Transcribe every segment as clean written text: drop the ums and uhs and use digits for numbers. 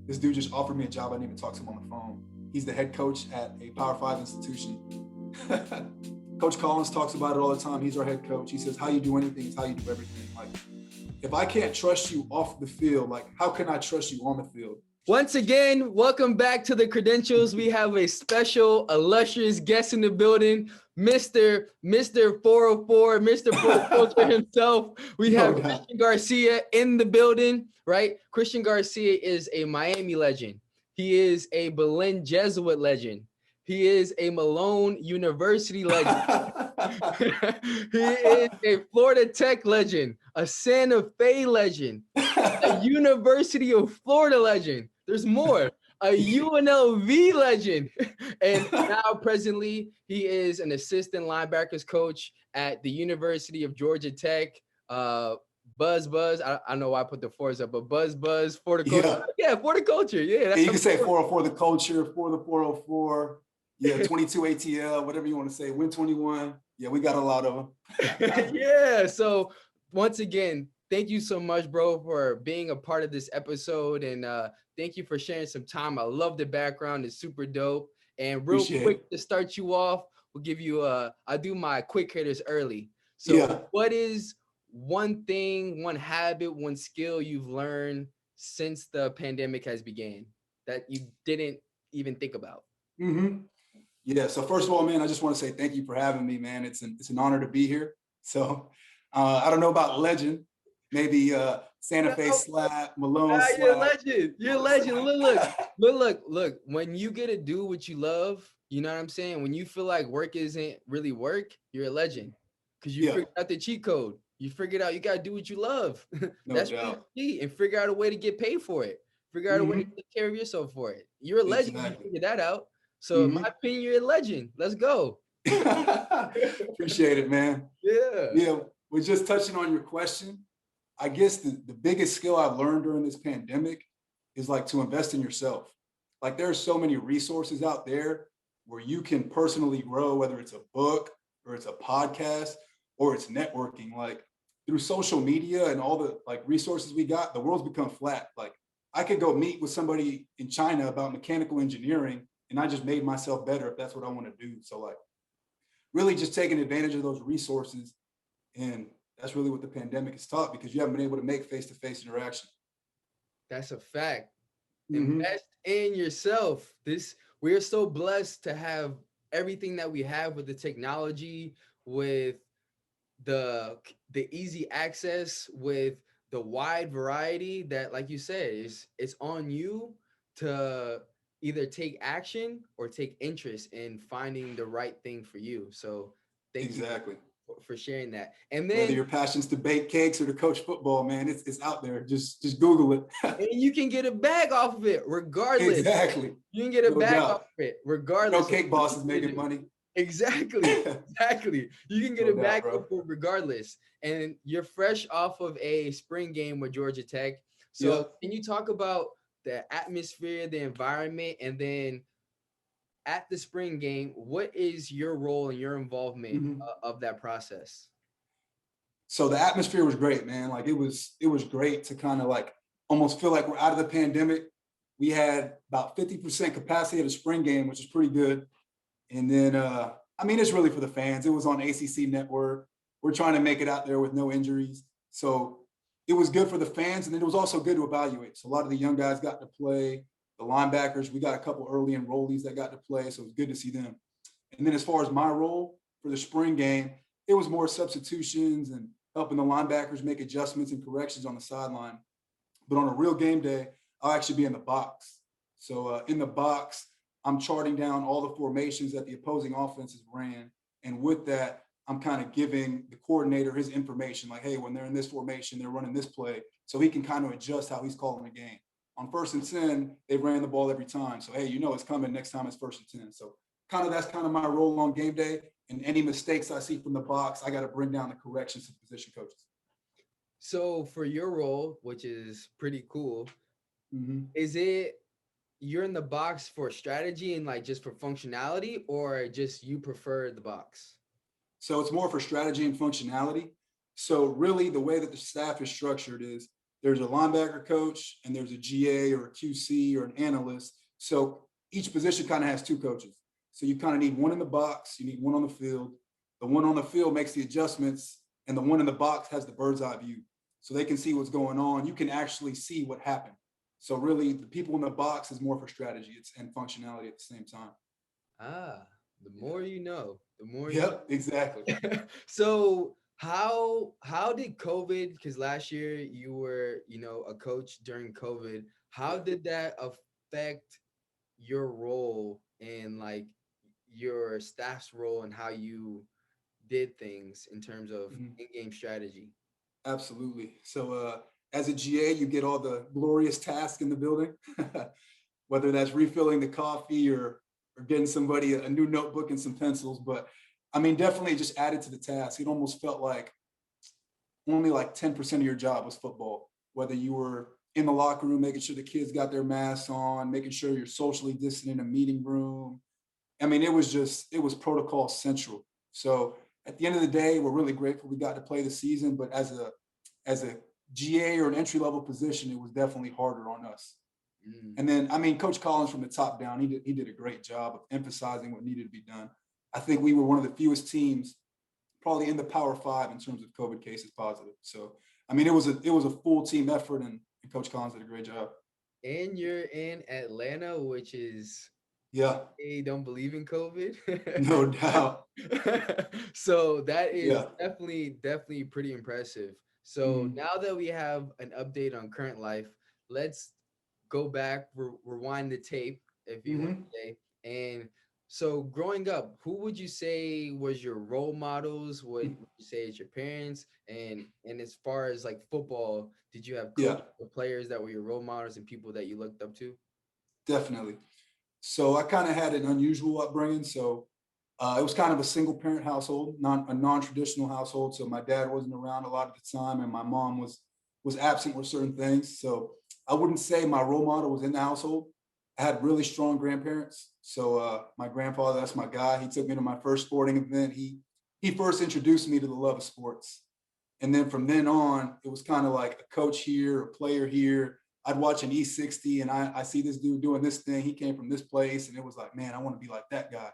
This dude just offered me a job. I didn't even talk to him on the phone. He's the head coach at a Power 5 institution. Coach Collins talks about it all the time. He's our head coach. He says, how you do anything is how you do everything. Like, if I can't trust you off the field, like, how can I trust you on the field? Once again, welcome back to the Credentials. We have a special, illustrious guest in the building, Mr. 404, Mr. Culture himself. We have Cris Garcia in the building, right? Cris Garcia is a Miami legend. He is a Berlin Jesuit legend. He is a Malone University legend. He is a Florida Tech legend, a Santa Fe legend, a University of Florida legend. There's more. A UNLV legend. And now presently, he is an assistant linebackers coach at the University of Georgia Tech. Buzz. I don't know why I put the fours up, but Buzz for the culture. Yeah, for the culture. Yeah, you can say 404 the culture, for the 404. Yeah, 22 ATL, whatever you want to say. Win 21. Yeah, we got a lot of them. Yeah. So once again, thank you so much, bro, for being a part of this episode. And thank you for sharing some time. I love the background. It's super dope. And real quick to start you off, we'll give you I do my quick hitters early. So What is one thing, one habit, one skill you've learned since the pandemic has began that you didn't even think about? Yeah. So first of all, man, I just want to say thank you for having me, man. It's an honor to be here. So I don't know about legend, maybe Santa Fe slap, Malone slap. You're a legend. You're a legend. Look. When you get to do what you love, you know what I'm saying? When you feel like work isn't really work, you're a legend. Because you figured out the cheat code. You figured out you got to do what you love. That's really key. And figure out a way to get paid for it. Figure out a way to take care of yourself for it. You're a legend. You figure that out. So in my opinion, you're a legend. Let's go. Appreciate it, man. Yeah. We're just touching on your question. I guess the biggest skill I've learned during this pandemic is like to invest in yourself. Like there are so many resources out there where you can personally grow, whether it's a book or it's a podcast or it's networking. Like through social media and all the like resources we got, the world's become flat. Like I could go meet with somebody in China about mechanical engineering and I just made myself better if that's what I want to do. So like really just taking advantage of those resources. And that's really what the pandemic has taught because you haven't been able to make face-to-face interaction. That's a fact. Invest in yourself. We are so blessed to have everything that we have with the technology, with the easy access, with the wide variety that, like you said, it's on you to either take action or take interest in finding the right thing for you. So thank you for sharing that. And then whether your passion's to bake cakes or to coach football, man, it's out there. Just Google it. And you can get a bag off of it regardless. Exactly. You can get a bag off of it regardless. No cake boss is making money. Exactly. You can get a bag off of it regardless. And you're fresh off of a spring game with Georgia Tech. So can you talk about the atmosphere, the environment, and then at the spring game, what is your role and your involvement of that process? So the atmosphere was great, man. Like it was great to kind of like almost feel like we're out of the pandemic. We had about 50% capacity at a spring game, which is pretty good. And then, I mean, it's really for the fans. It was on ACC Network. We're trying to make it out there with no injuries. So it was good for the fans. And then it was also good to evaluate. So a lot of the young guys got to play. The linebackers, we got a couple early enrollees that got to play. So it was good to see them. And then as far as my role for the spring game, it was more substitutions and helping the linebackers make adjustments and corrections on the sideline. But on a real game day, I'll actually be in the box. So in the box, I'm charting down all the formations that the opposing offenses ran. And with that, I'm kind of giving the coordinator his information, like, hey, when they're in this formation, they're running this play. So he can kind of adjust how he's calling the game. On 1st and 10, they ran the ball every time. So, hey, you know it's coming. Next time it's 1st and 10. So that's kind of my role on game day. And any mistakes I see from the box, I got to bring down the corrections to position coaches. So for your role, which is pretty cool, is it you're in the box for strategy and like just for functionality, or just you prefer the box? So it's more for strategy and functionality. So really the way that the staff is structured is there's a linebacker coach, and there's a GA or a QC or an analyst. So each position kind of has two coaches. So you kind of need one in the box, you need one on the field. The one on the field makes the adjustments, and the one in the box has the bird's eye view. So they can see what's going on. You can actually see what happened. So really, the people in the box is more for strategy and functionality at the same time. Ah, the Yeah. more you know, the more you Yep, exactly. So how did COVID, because last year you were, a coach during COVID, how Yeah. did that affect your role and like your staff's role and how you did things in terms of Mhm. in-game strategy? Absolutely. So as a GA, you get all the glorious tasks in the building, whether that's refilling the coffee or getting somebody a new notebook and some pencils. But I mean, definitely just added to the task. It almost felt like only like 10% of your job was football, whether you were in the locker room, making sure the kids got their masks on, making sure you're socially distant in a meeting room. I mean, it was protocol central. So at the end of the day, we're really grateful we got to play the season, but as a GA or an entry level position, it was definitely harder on us. Mm. And then, I mean, Coach Collins from the top down, he did a great job of emphasizing what needed to be done. I think we were one of the fewest teams, probably in the Power Five in terms of COVID cases positive. So, I mean, it was a full team effort, and Coach Collins did a great job. And you're in Atlanta, which is Yeah, they don't believe in COVID. no doubt. So that is Yeah. definitely pretty impressive. So Mhm. now that we have an update on current life, let's go back, rewind the tape, if you want Mhm. to say. And so growing up, who would you say was your role models? What would you say is your parents? And as far as like football, did you have Yeah, coaches or players that were your role models and people that you looked up to? definitely. So I kind of had an unusual upbringing. So it was kind of a single parent household, not a non-traditional household. So my dad wasn't around a lot of the time, and my mom was absent with certain things. So I wouldn't say my role model was in the household. I had really strong grandparents. So my grandfather, that's my guy. He took me to my first sporting event. He first introduced me to the love of sports. And then from then on, it was kind of like a coach here, a player here. I'd watch an E60 and I see this dude doing this thing. He came from this place. And it was like, man, I want to be like that guy.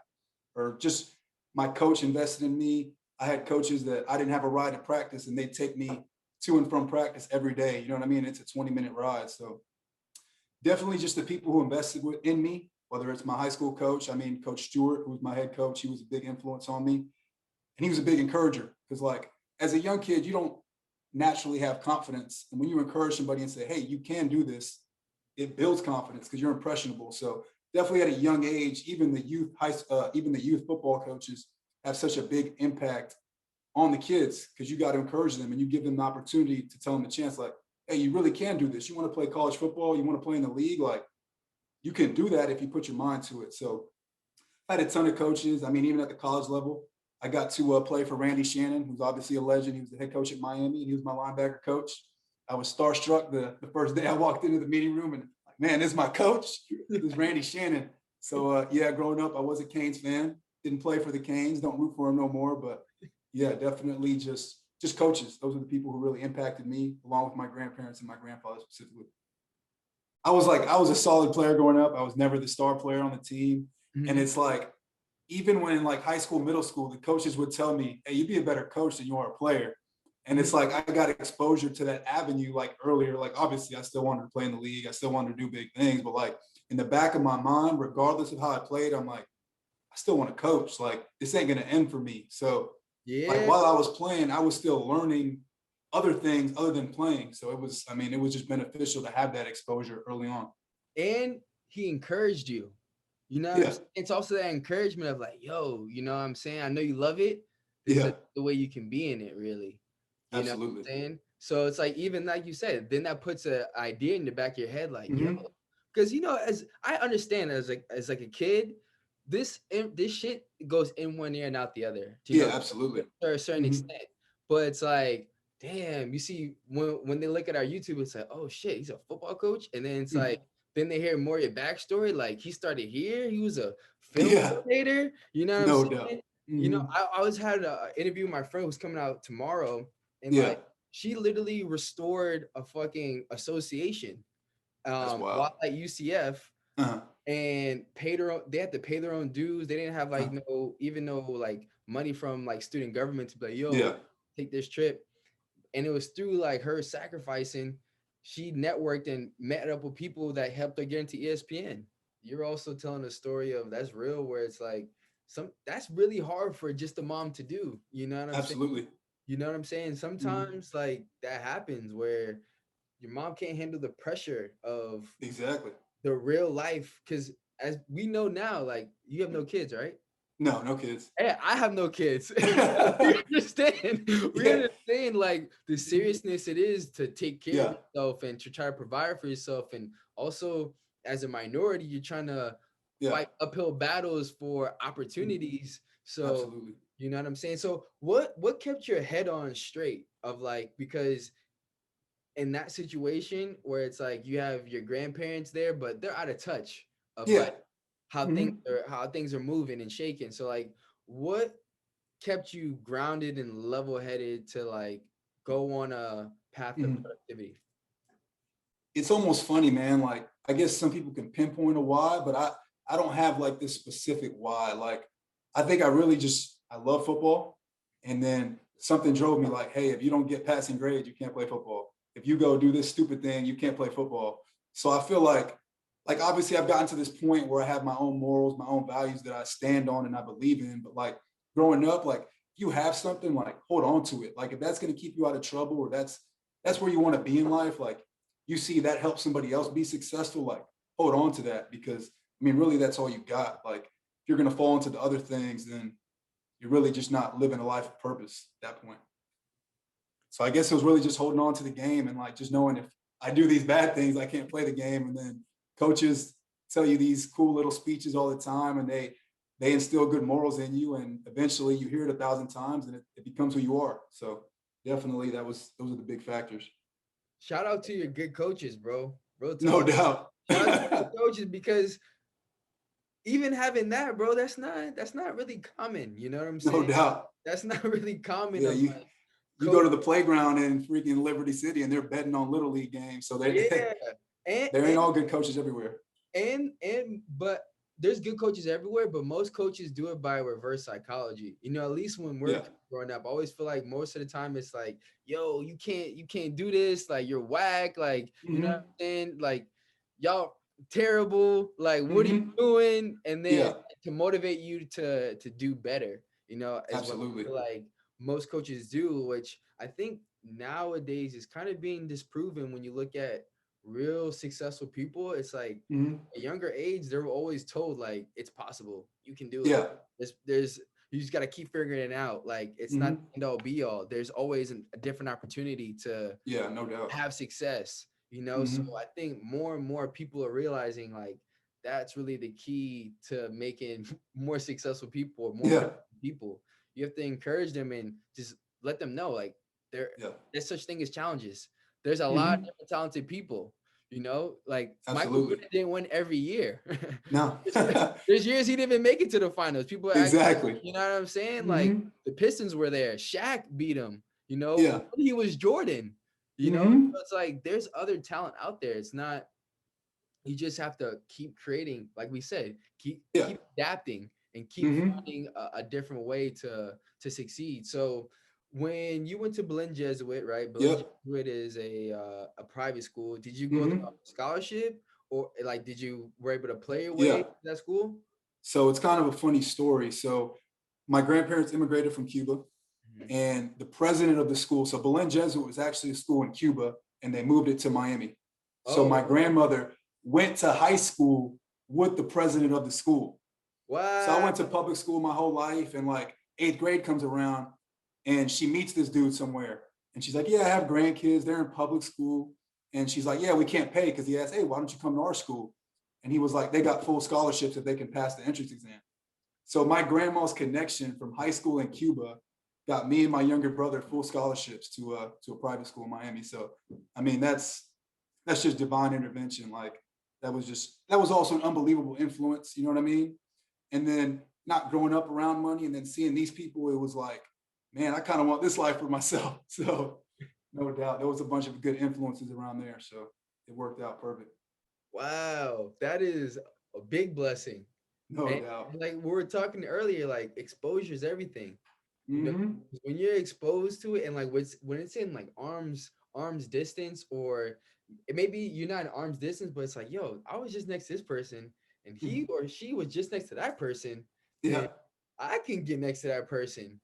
Or just my coach invested in me. I had coaches that I didn't have a ride to practice and they'd take me to and from practice every day. You know what I mean? It's a 20-minute ride. So definitely just the people who invested in me, whether it's my high school coach. I mean, Coach Stewart, who was my head coach, he was a big influence on me. And he was a big encourager because, like, as a young kid, you don't naturally have confidence. And when you encourage somebody and say, hey, you can do this, it builds confidence because you're impressionable. So definitely at a young age, even the youth football coaches have such a big impact on the kids because you got to encourage them and you give them the opportunity to tell them the chance, like, hey, you really can do this. You want to play college football, you want to play in the league, like you can do that if you put your mind to it. So I had a ton of coaches. I mean, even at the college level, I got to play for Randy Shannon, who's obviously a legend. He was the head coach at Miami, and he was my linebacker coach. I was starstruck the first day I walked into the meeting room, and like, man, this is my coach. This is Randy Shannon. So yeah, growing up, I was a Canes fan. Didn't play for the Canes. Don't root for them no more. But yeah, definitely just coaches. Those are the people who really impacted me, along with my grandparents and my grandfather specifically. I was a solid player growing up. I was never the star player on the team. And Mhm. it's like, even when in like high school, middle school, the coaches would tell me, hey, you'd be a better coach than you are a player. And it's Mhm. like I got exposure to that avenue like earlier. Like obviously I still wanted to play in the league. I still wanted to do big things. But like in the back of my mind, regardless of how I played, I'm like, I still want to coach. Like this ain't gonna end for me. So like Yeah. while I was playing, I was still learning other things other than playing. So it was, I mean, it was just beneficial to have that exposure early on. And he encouraged you. You know what I'm Yeah, saying? It's also that encouragement of like, yo, you know what I'm saying? I know you love it. This is yeah, the way you can be in it, really. You know what absolutely. I'm saying? So it's like even like you said, then that puts an idea in the back of your head, like, yo, Hmm. because as I understand as like a kid, this shit goes in one ear and out the other, Yeah, absolutely. to a certain Hmm. extent. But it's like, damn, you see, when they look at our YouTube, it's like, oh shit, he's a football coach, and then it's like, then they hear more of your backstory, like he started here, he was a film Yeah, coordinator. You know what I'm no doubt. saying? Hmm. I always had an interview with my friend who's coming out tomorrow, and Yeah. like she literally restored a fucking association That's wild. while at UCF Uh-huh. and paid her own, they had to pay their own dues. They didn't have like Uh-huh. no like money from like student government to be like, yo, Yeah. take this trip. And it was through like her sacrificing, she networked and met up with people that helped her get into ESPN. You're also telling a story of that's real, where it's like that's really hard for just a mom to do. You know what I'm saying? Absolutely. You know what I'm saying? Sometimes like that happens where your mom can't handle the pressure of Exactly. the real life. Cause as we know now, like you have no kids, right? No, no kids. Hey, I have no kids. We understand. We Yeah. understand like the seriousness it is to take care Yeah. of yourself and to try to provide for yourself. And also as a minority, you're trying to Yeah. fight uphill battles for opportunities. So Absolutely. you know what I'm saying? So what kept your head on straight of like, because in that situation where it's like you have your grandparents there, but they're out of touch of Yeah. like how things are moving and shaking. So like what kept you grounded and level-headed to like go on a path of productivity? It's almost funny, man. Like, I guess some people can pinpoint a why, but I don't have like this specific why. Like, I think I love football. And then something drove me like, hey, if you don't get passing grades, you can't play football. If you go do this stupid thing, you can't play football. So I feel like obviously I've gotten to this point where I have my own morals, my own values that I stand on and I believe in. But like growing up, like if you have something, like hold on to it. Like if that's going to keep you out of trouble, or that's where you want to be in life, like you see that helps somebody else be successful, like hold on to that, because I mean, really that's all you got. Like if you're going to fall into the other things, then you're really just not living a life of purpose at that point. So I guess it was really just holding on to the game and like just knowing if I do these bad things, I can't play the game. And then coaches tell you these cool little speeches all the time, and they instill good morals in you, and eventually you hear it 1,000 times and it becomes who you are. So definitely those are the big factors. Shout out to your good coaches, bro. Real No talk. doubt. Shout out to your coaches, because even having that, bro, that's not really common. You know what I'm No saying? doubt. That's not really common Yeah, of you like you go coach. to the playground in freaking Liberty City and they're betting on little league games. So Yeah. And there ain't and all good coaches everywhere. but there's good coaches everywhere, but most coaches do it by reverse psychology. You know, at least when we're Yeah. growing up, I always feel like most of the time it's like, yo, you can't do this, like you're whack, like you know what I'm Mm-hmm. saying? Like y'all terrible, like what are you Mm-hmm. doing? And then Yeah, to motivate you to do better, is what I absolutely. feel like most coaches do, which I think nowadays is kind of being disproven when you look at real successful people. It's like Mm-hmm. at younger age, they were always told like it's possible, you can do it. Yeah. There's you just got to keep figuring it out. Like it's not Mm-hmm. the end all be all. There's always a different opportunity to Yeah, no doubt. have success. So Mm-hmm. I think more and more people are realizing like that's really the key to making more successful people or more Yeah. people. You have to encourage them and just let them know like there Yeah. there's such thing as challenges. There's a lot of Mm-hmm. different talented people. Like Michael Absolutely. Jordan didn't win every year. No. There's years he didn't even make it to the finals. People act like, Exactly. you know what I'm saying? Like Mm-hmm. the Pistons were there. Shaq beat him, Yeah. when he was Jordan, Mm-hmm. So it's like there's other talent out there. It's not, you just have to keep creating, like we said, Yeah. keep adapting and keep Mm-hmm. finding a different way to succeed. So when you went to Berlin Jesuit, right? Berlin Yep. Jesuit is a private school. Did you go there Mm-hmm. on scholarship, or like did you were able to play your way Yeah. to that school? So it's kind of a funny story. So my grandparents immigrated from Cuba, Mhm. and the president of the school, so Berlin Jesuit was actually a school in Cuba, and they moved it to Miami. So Oh, my grandmother went to high school with the president of the school. So I wow. went to public school my whole life, and like eighth grade comes around, and she meets this dude somewhere, and she's like, "Yeah, I have grandkids. They're in public school," and she's like, "Yeah, we can't pay," because he asked, "Hey, why don't you come to our school?" And he was like, "They got full scholarships if they can pass the entrance exam." So my grandma's connection from high school in Cuba got me and my younger brother full scholarships to a private school in Miami. So I mean that's just divine intervention. Like that was also an unbelievable influence. You know what I mean? And then not growing up around money and then seeing these people, it was like, man, I kind of want this life for myself. So No doubt. There was a bunch of good influences around there. So it worked out perfect. Wow, that is a big blessing. No And doubt. like we were talking earlier, like exposure is everything. You know, Mm-hmm. when you're exposed to it, and like when it's in like arms distance, or it maybe you're not in arms distance, but it's like, yo, I was just next to this person, and he or she was just next to that person, Yeah. then I can get next to that person.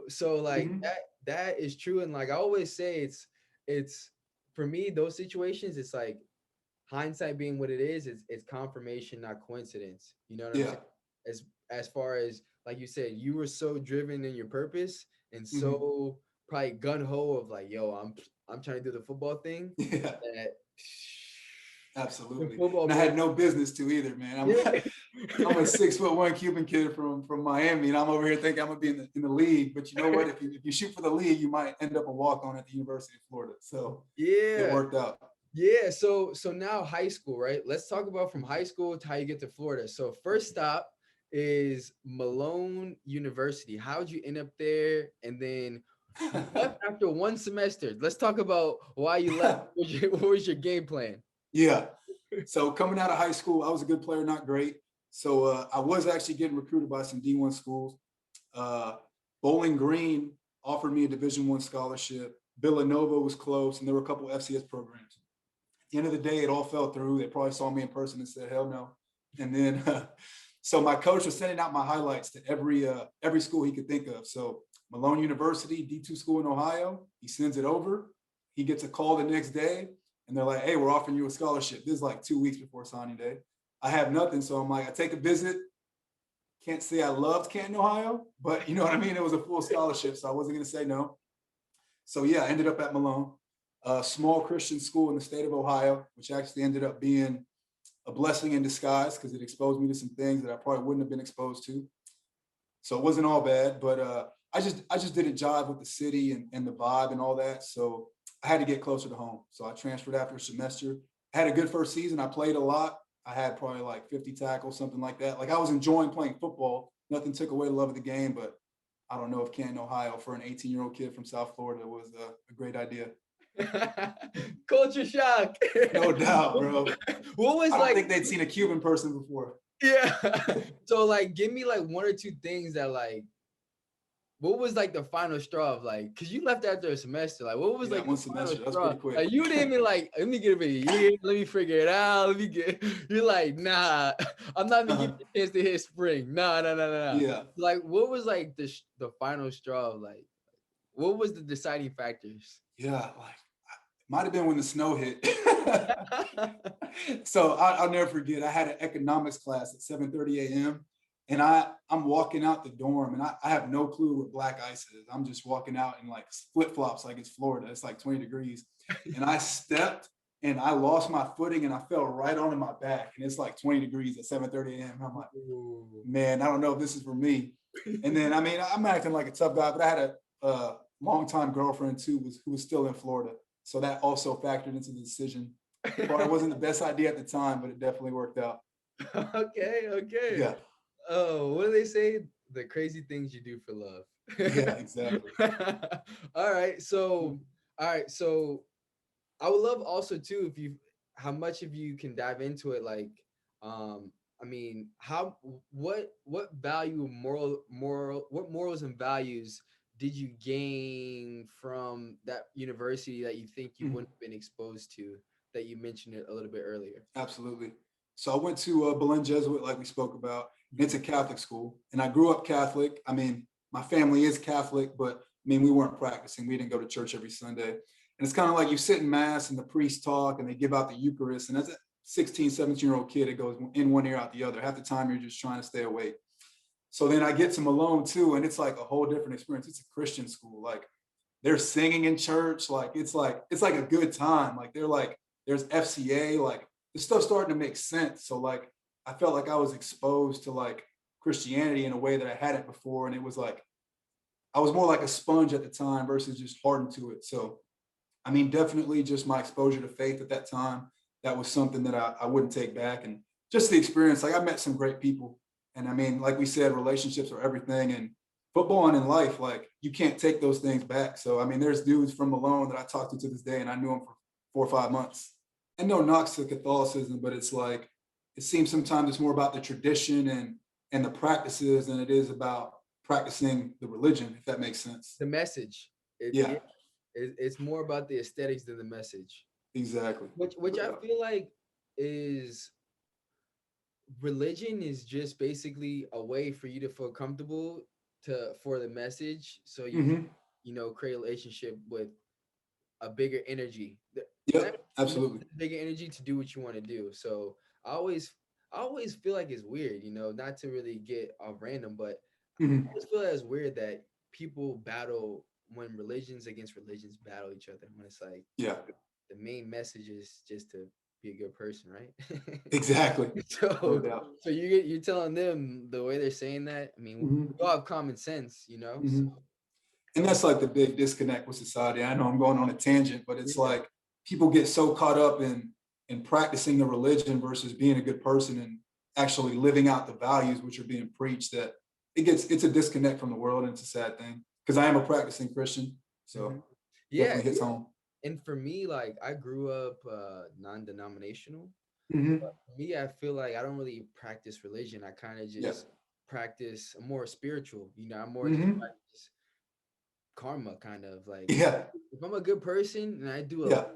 So like Mm-hmm. that is true. And like I always say, it's for me, those situations, it's like hindsight being what it is, it's confirmation, not coincidence. You know what I'm Yeah. saying? As far as like you said, you were so driven in your purpose and Mm-hmm. so probably gun ho of like, yo, I'm trying to do the football thing. Yeah. That the Absolutely. football And I man. had no business to either, man. Yeah. I'm a 6'1" Cuban kid from Miami, and I'm over here thinking I'm gonna be in the league. But you know what? If you shoot for the league, you might end up a walk on at the University of Florida. So it Yeah. worked out. Yeah. So now high school, right? Let's talk about from high school to how you get to Florida. So first stop is Malone University. How'd you end up there? And then you left after one semester. Let's talk about why you left. What was your game plan? Yeah. So coming out of high school, I was a good player, not great. So I was actually getting recruited by some D1 schools. Uh, Bowling Green offered me a Division I scholarship. Villanova was close, and there were a couple FCS programs. At the end of the day, it all fell through. They probably saw me in person and said, "Hell no." And then, so my coach was sending out my highlights to every school he could think of. So Malone University, D2 school in Ohio, he sends it over. He gets a call the next day, and they're like, "Hey, we're offering you a scholarship." This is like 2 weeks before signing day. I have nothing, so I'm like, I take a visit. Can't say I loved Canton, Ohio, but you know what I mean? It was a full scholarship, so I wasn't going to say no. So yeah, I ended up at Malone, a small Christian school in the state of Ohio, which actually ended up being a blessing in disguise because it exposed me to some things that I probably wouldn't have been exposed to. So it wasn't all bad, but I just didn't jive with the city and the vibe and all that. So I had to get closer to home. So I transferred after a semester. I had a good first season. I played a lot. I had probably like 50 tackles, something like that. Like I was enjoying playing football. Nothing took away the love of the game, but I don't know if Canton, Ohio, for an 18-year-old kid from South Florida was a great idea. Culture shock. No doubt, bro. What was I don't like? think they'd seen a Cuban person before. Yeah. So like, give me like one or two things that like. What was like the final straw of like, cause you left after a semester. Like, what was Yeah, like one the final semester. That's straw? pretty quick. Like, you didn't even like, let me give it a year. Let me figure it out. Let me get. You're like, nah, I'm not gonna give you a chance to hit spring. Nah. Yeah. Like, what was like the final straw of like, what was the deciding factors? Yeah. Like, it might have been when the snow hit. So I'll never forget. I had an economics class at 7:30 a.m. And I'm walking out the dorm, and I have no clue what black ice is. I'm just walking out in like flip flops, like it's Florida. It's like 20 degrees, and I stepped and I lost my footing, and I fell right onto my back. And it's like 20 degrees at 7:30 a.m. I'm like, Ooh. man, I don't know if this is for me. And then I mean, I'm acting like a tough guy, but I had a longtime girlfriend too, who was still in Florida, so that also factored into the decision. Probably wasn't the best idea at the time, but it definitely worked out. Okay. Yeah, Oh, what do they say? The crazy things you do for love. yeah, exactly. All right. So I would love also too if you how much of you can dive into it, like I mean, how what value what morals and values did you gain from that university that you think you Mhm. wouldn't have been exposed to, that you mentioned it a little bit earlier? Absolutely. So I went to Belen Jesuit, like we spoke about. It's a Catholic school, and I grew up Catholic. I mean, my family is Catholic, but I mean, we weren't practicing. We didn't go to church every Sunday. And it's kind of like you sit in mass and the priest talk and they give out the Eucharist. And as a 16, 17-year-old kid, it goes in one ear out the other. Half the time you're just trying to stay awake. So then I get to Malone too, and it's like a whole different experience. It's a Christian school. Like they're singing in church. Like a good time. Like they're like, there's FCA, like this stuff starting to make sense. So like I felt like I was exposed to like Christianity in a way that I hadn't before. And it was like I was more like a sponge at the time versus just hardened to it. So I mean, definitely just my exposure to faith at that time. That was something that I wouldn't take back. And just the experience, like I met some great people. And I mean, like we said, relationships are everything. And football and in life, like you can't take those things back. So I mean, there's dudes from Malone that I talk to this day, and I knew him for 4 or 5 months. And no knocks to Catholicism, but it's like it seems sometimes it's more about the tradition and the practices than it is about practicing the religion, if that makes sense. The message. Yeah, It's more about the aesthetics than the message. exactly. Which I feel like is religion is just basically a way for you to feel comfortable for the message, so you can, Hmm. create a relationship with a bigger energy. That Yep, absolutely. bigger energy to do what you want to do. So I always I always feel like it's weird, not to really get off random, but I Hmm. always feel that it's weird that people battle when religions against religions battle each other, when it's like Yeah, the main message is just to be a good person, right? exactly. No so doubt. so you're telling them the way they're saying that. I mean, Hmm. we all have common sense, so Hmm. And so that's like the big disconnect with society. I know I'm going on a tangent, but it's yeah. like people get so caught up in practicing the religion versus being a good person and actually living out the values which are being preached that it's a disconnect from the world, and it's a sad thing because I am a practicing Christian, Mhm. so Yeah, definitely hits home. and for me, like I grew up non-denominational. Hmm. For me, I feel like I don't really practice religion. I kind of Yeah. just practice more spiritual. I'm more just Hmm. practice karma, kind of like Yeah. if I'm a good person and I Yeah.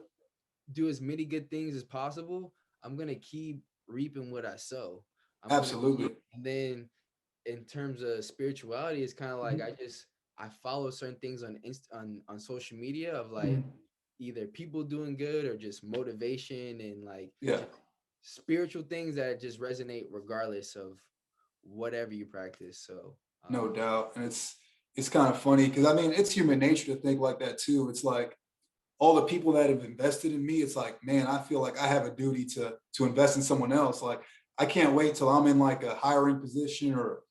do as many good things as possible, I'm gonna keep reaping what I sow. I'm gonna keep, Absolutely. and then in terms of spirituality, it's kind of like Hmm. I follow certain things on social media of like Hmm. either people doing good or just motivation and like Yeah. just spiritual things that just resonate regardless of whatever you practice. So No doubt. And it's kind of funny because I mean it's human nature to think like that too. It's like all the people that have invested in me, it's like, man, I feel like I have a duty to invest in someone else. Like I can't wait till I'm in like a hiring position or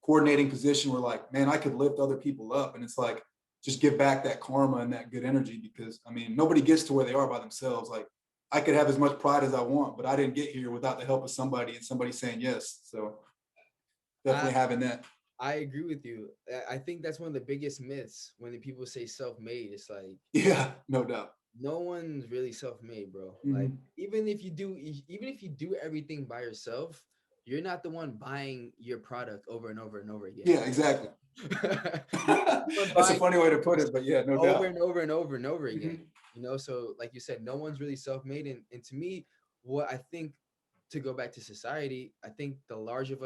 coordinating position where like, man, I could lift other people up. And it's like just give back that karma and that good energy because I mean nobody gets to where they are by themselves. Like I could have as much pride as I want, but I didn't get here without the help of somebody and somebody saying yes. So I definitely having that. I agree with you. I think that's one of the biggest myths when the people say self-made. It's like Yeah, no doubt. no one's really self-made, bro. Like Hmm. even if you do everything by yourself, you're not the one buying your product over and over and over again. Yeah, exactly. You're not the one That's a buying funny way to put it, but yeah, no over doubt. and over and over and over again. Hmm. So like you said, no one's really self-made. And to me, what I think, to go back to society, I think the larger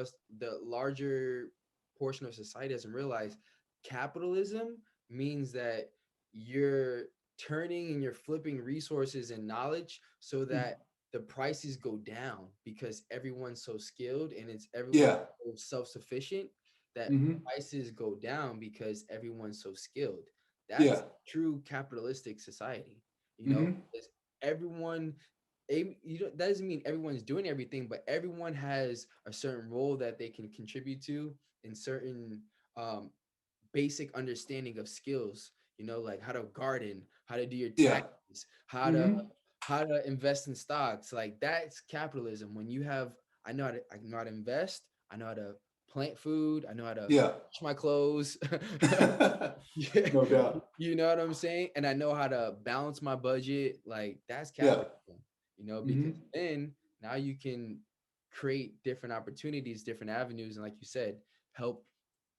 portion of society doesn't realize capitalism means that you're turning and you're flipping resources and knowledge so that the prices go down because everyone's so skilled and it's everyone Yeah. so self-sufficient that Hmm. prices go down because everyone's so skilled. That's Yeah. true capitalistic society, Hmm. because everyone, that doesn't mean everyone's doing everything, but everyone has a certain role that they can contribute to in certain um, basic understanding of skills, like how to garden, how to do your Yeah. taxes, Hmm. how to invest in stocks. Like that's capitalism. When you have, I know how to invest, I know how to plant food, I know how to Yeah. wash my clothes. Yeah, No doubt. you know what I'm saying? And I know how to balance my budget. Like that's Yeah. capitalism, because Hmm. then now you can create different opportunities, different avenues, and like you said, help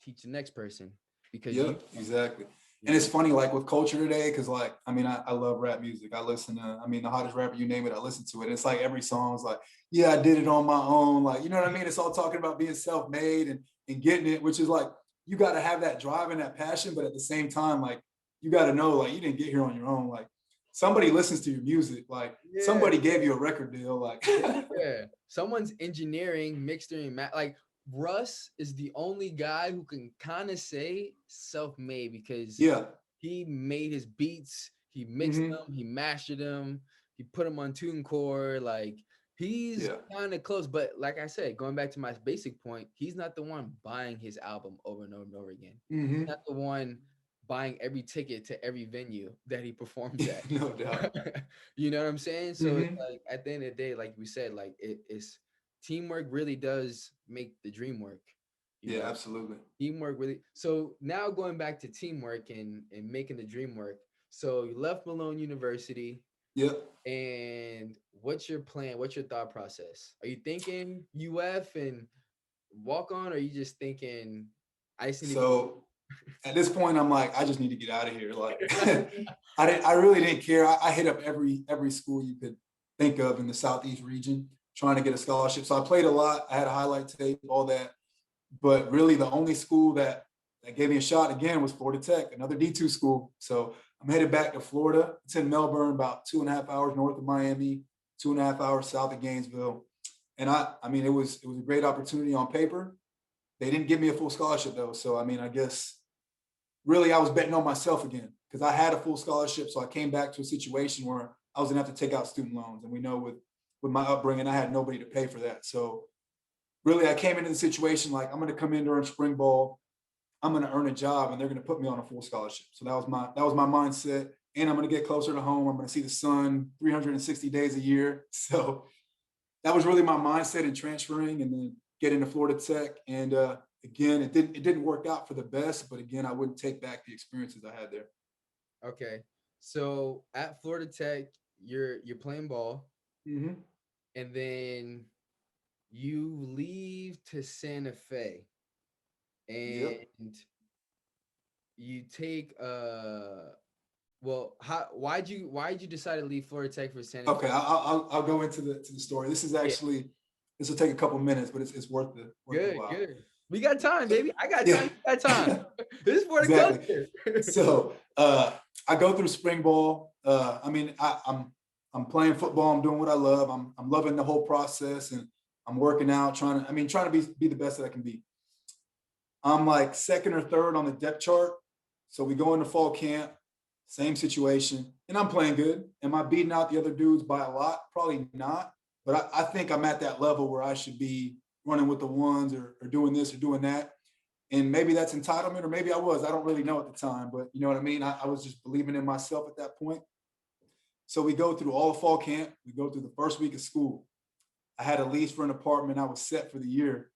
teach the next person because Yep, exactly. you And it's know, funny, like with culture today, because like, I mean, I love rap music. I listen to, I mean, the hottest rapper, you name it, I listen to it. It's like every song is like, yeah, I did it on my own. Like, you know what I mean? It's all talking about being self-made and getting it, which is like, you got to have that drive and that passion, but at the same time, like, you got to know, like, you didn't get here on your own. Like, somebody listens to your music. Like, yeah, somebody gave you a record deal. Like, yeah. Someone's engineering, mixing, like Russ is the only guy who can kind of say self-made because yeah. he made his beats, he mixed Hmm. them, he mastered them, he put them on TuneCore. Like he's Yeah. kind of close, but like I said, going back to my basic point, he's not the one buying his album over and over and over again. He's Hmm. not the one buying every ticket to every venue that he performs at. No doubt. You know what I'm saying? So it's Hmm. like at the end of the day, like we said, like it's teamwork really does make the dream work. You Yeah, know, absolutely. teamwork really. So now going back to teamwork and making the dream work. So you left Malone University, Yep. and what's your plan? What's your thought process? Are you thinking UF and walk on, or are you just thinking I just need to go? So at this point, I'm like, I just need to get out of here. Like, I really didn't care. I hit up every school you could think of in the Southeast region trying to get a scholarship. So I played a lot. I had a highlight tape, all that. But really, the only school that gave me a shot again was Florida Tech, another D2 school. So I'm headed back to Florida. It's in Melbourne, about 2.5 hours north of Miami, 2.5 hours south of Gainesville. And I mean, it was a great opportunity on paper. They didn't give me a full scholarship though. So I mean, I guess really I was betting on myself again because I had a full scholarship. So I came back to a situation where I was gonna have to take out student loans. And we know with my upbringing, I had nobody to pay for that. So really I came into the situation like I'm gonna come in during spring ball, I'm gonna earn a job and they're gonna put me on a full scholarship. So that was my mindset. And I'm gonna get closer to home. I'm gonna see the sun 360 days a year. So that was really my mindset in transferring and then getting to Florida Tech. And again, it didn't work out for the best, but again, I wouldn't take back the experiences I had there. Okay. So at Florida Tech, you're playing ball, Mm-hmm. and then you leave to Santa Fe, Yep. and you take well, how why'd you decide to leave Florida Tech for Santa Okay, Fe? I'll go into the story. Yeah, This will take a couple minutes, but it's worth the good, while. good. We got time, So, baby. I got yeah, time. You got time. This is for the exactly. culture. So I go through spring ball. I mean, I'm playing football. I'm doing what I love. I'm loving the whole process, and I'm working out, trying to be the best that I can be. I'm like second or third on the depth chart. So we go into fall camp, same situation, and I'm playing good. Am I beating out the other dudes by a lot? Probably not. But I think I'm at that level where I should be running with the ones or doing this or doing that. And maybe that's entitlement, or maybe I was. I don't really know at the time, but you know what I mean? I was just believing in myself at that point. So we go through all of fall camp. We go through the first week of school. I had a lease for an apartment. I was set for the year.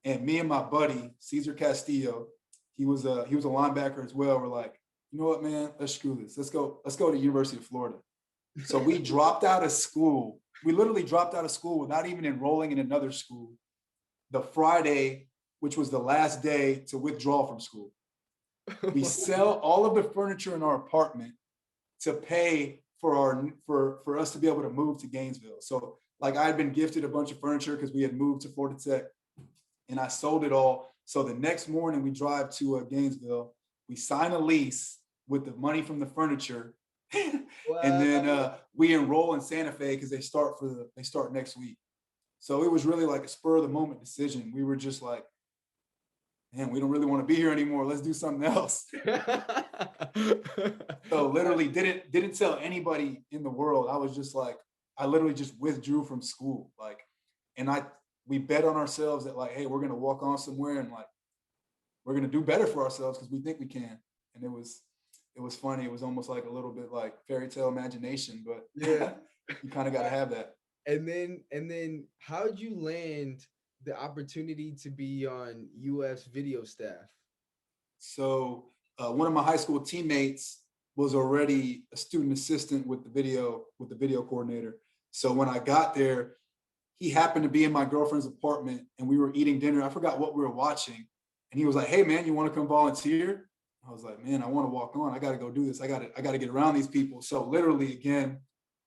And me and my buddy, Cesar Castillo, he was a linebacker as well. We're like, you know what, man? Let's screw this. Let's go to University of Florida. So we dropped out of school. We literally dropped out of school without even enrolling in another school. The Friday, which was the last day to withdraw from school. We sell all of the furniture in our apartment to pay for us to be able to move to Gainesville. So like I had been gifted a bunch of furniture because we had moved to Florida Tech, and I sold it all. So the next morning we drive to Gainesville. We sign a lease with the money from the furniture, and Wow. then we enroll in Santa Fe because they start next week. So it was really like a spur of the moment decision. We were just like, man, we don't really want to be here anymore. Let's do something else. So literally didn't tell anybody in the world. I was just like, I literally just withdrew from school. Like, and we bet on ourselves that like, hey, we're gonna walk on somewhere and like we're gonna do better for ourselves because we think we can. And it was funny. It was almost like a little bit like fairy tale imagination, but Yeah. you kind of gotta have that. And then how'd you land the opportunity to be on UF's video staff? So one of my high school teammates was already a student assistant with the video coordinator. So when I got there, he happened to be in my girlfriend's apartment and we were eating dinner. I forgot what we were watching. And he was like, hey man, you want to come volunteer? I was like, man, I want to walk on. I got to go do this. I got to get around these people. So literally again,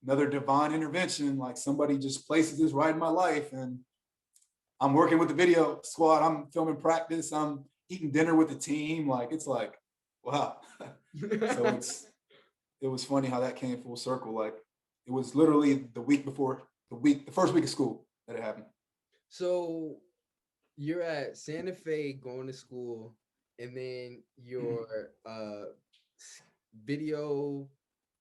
another divine intervention, like somebody just places this right in my life. And I'm working with the video squad. I'm filming practice. I'm eating dinner with the team. Like, it's like, wow. So it was funny how that came full circle. Like it was literally the first week of school that it happened. So you're at Santa Fe going to school, and then your video.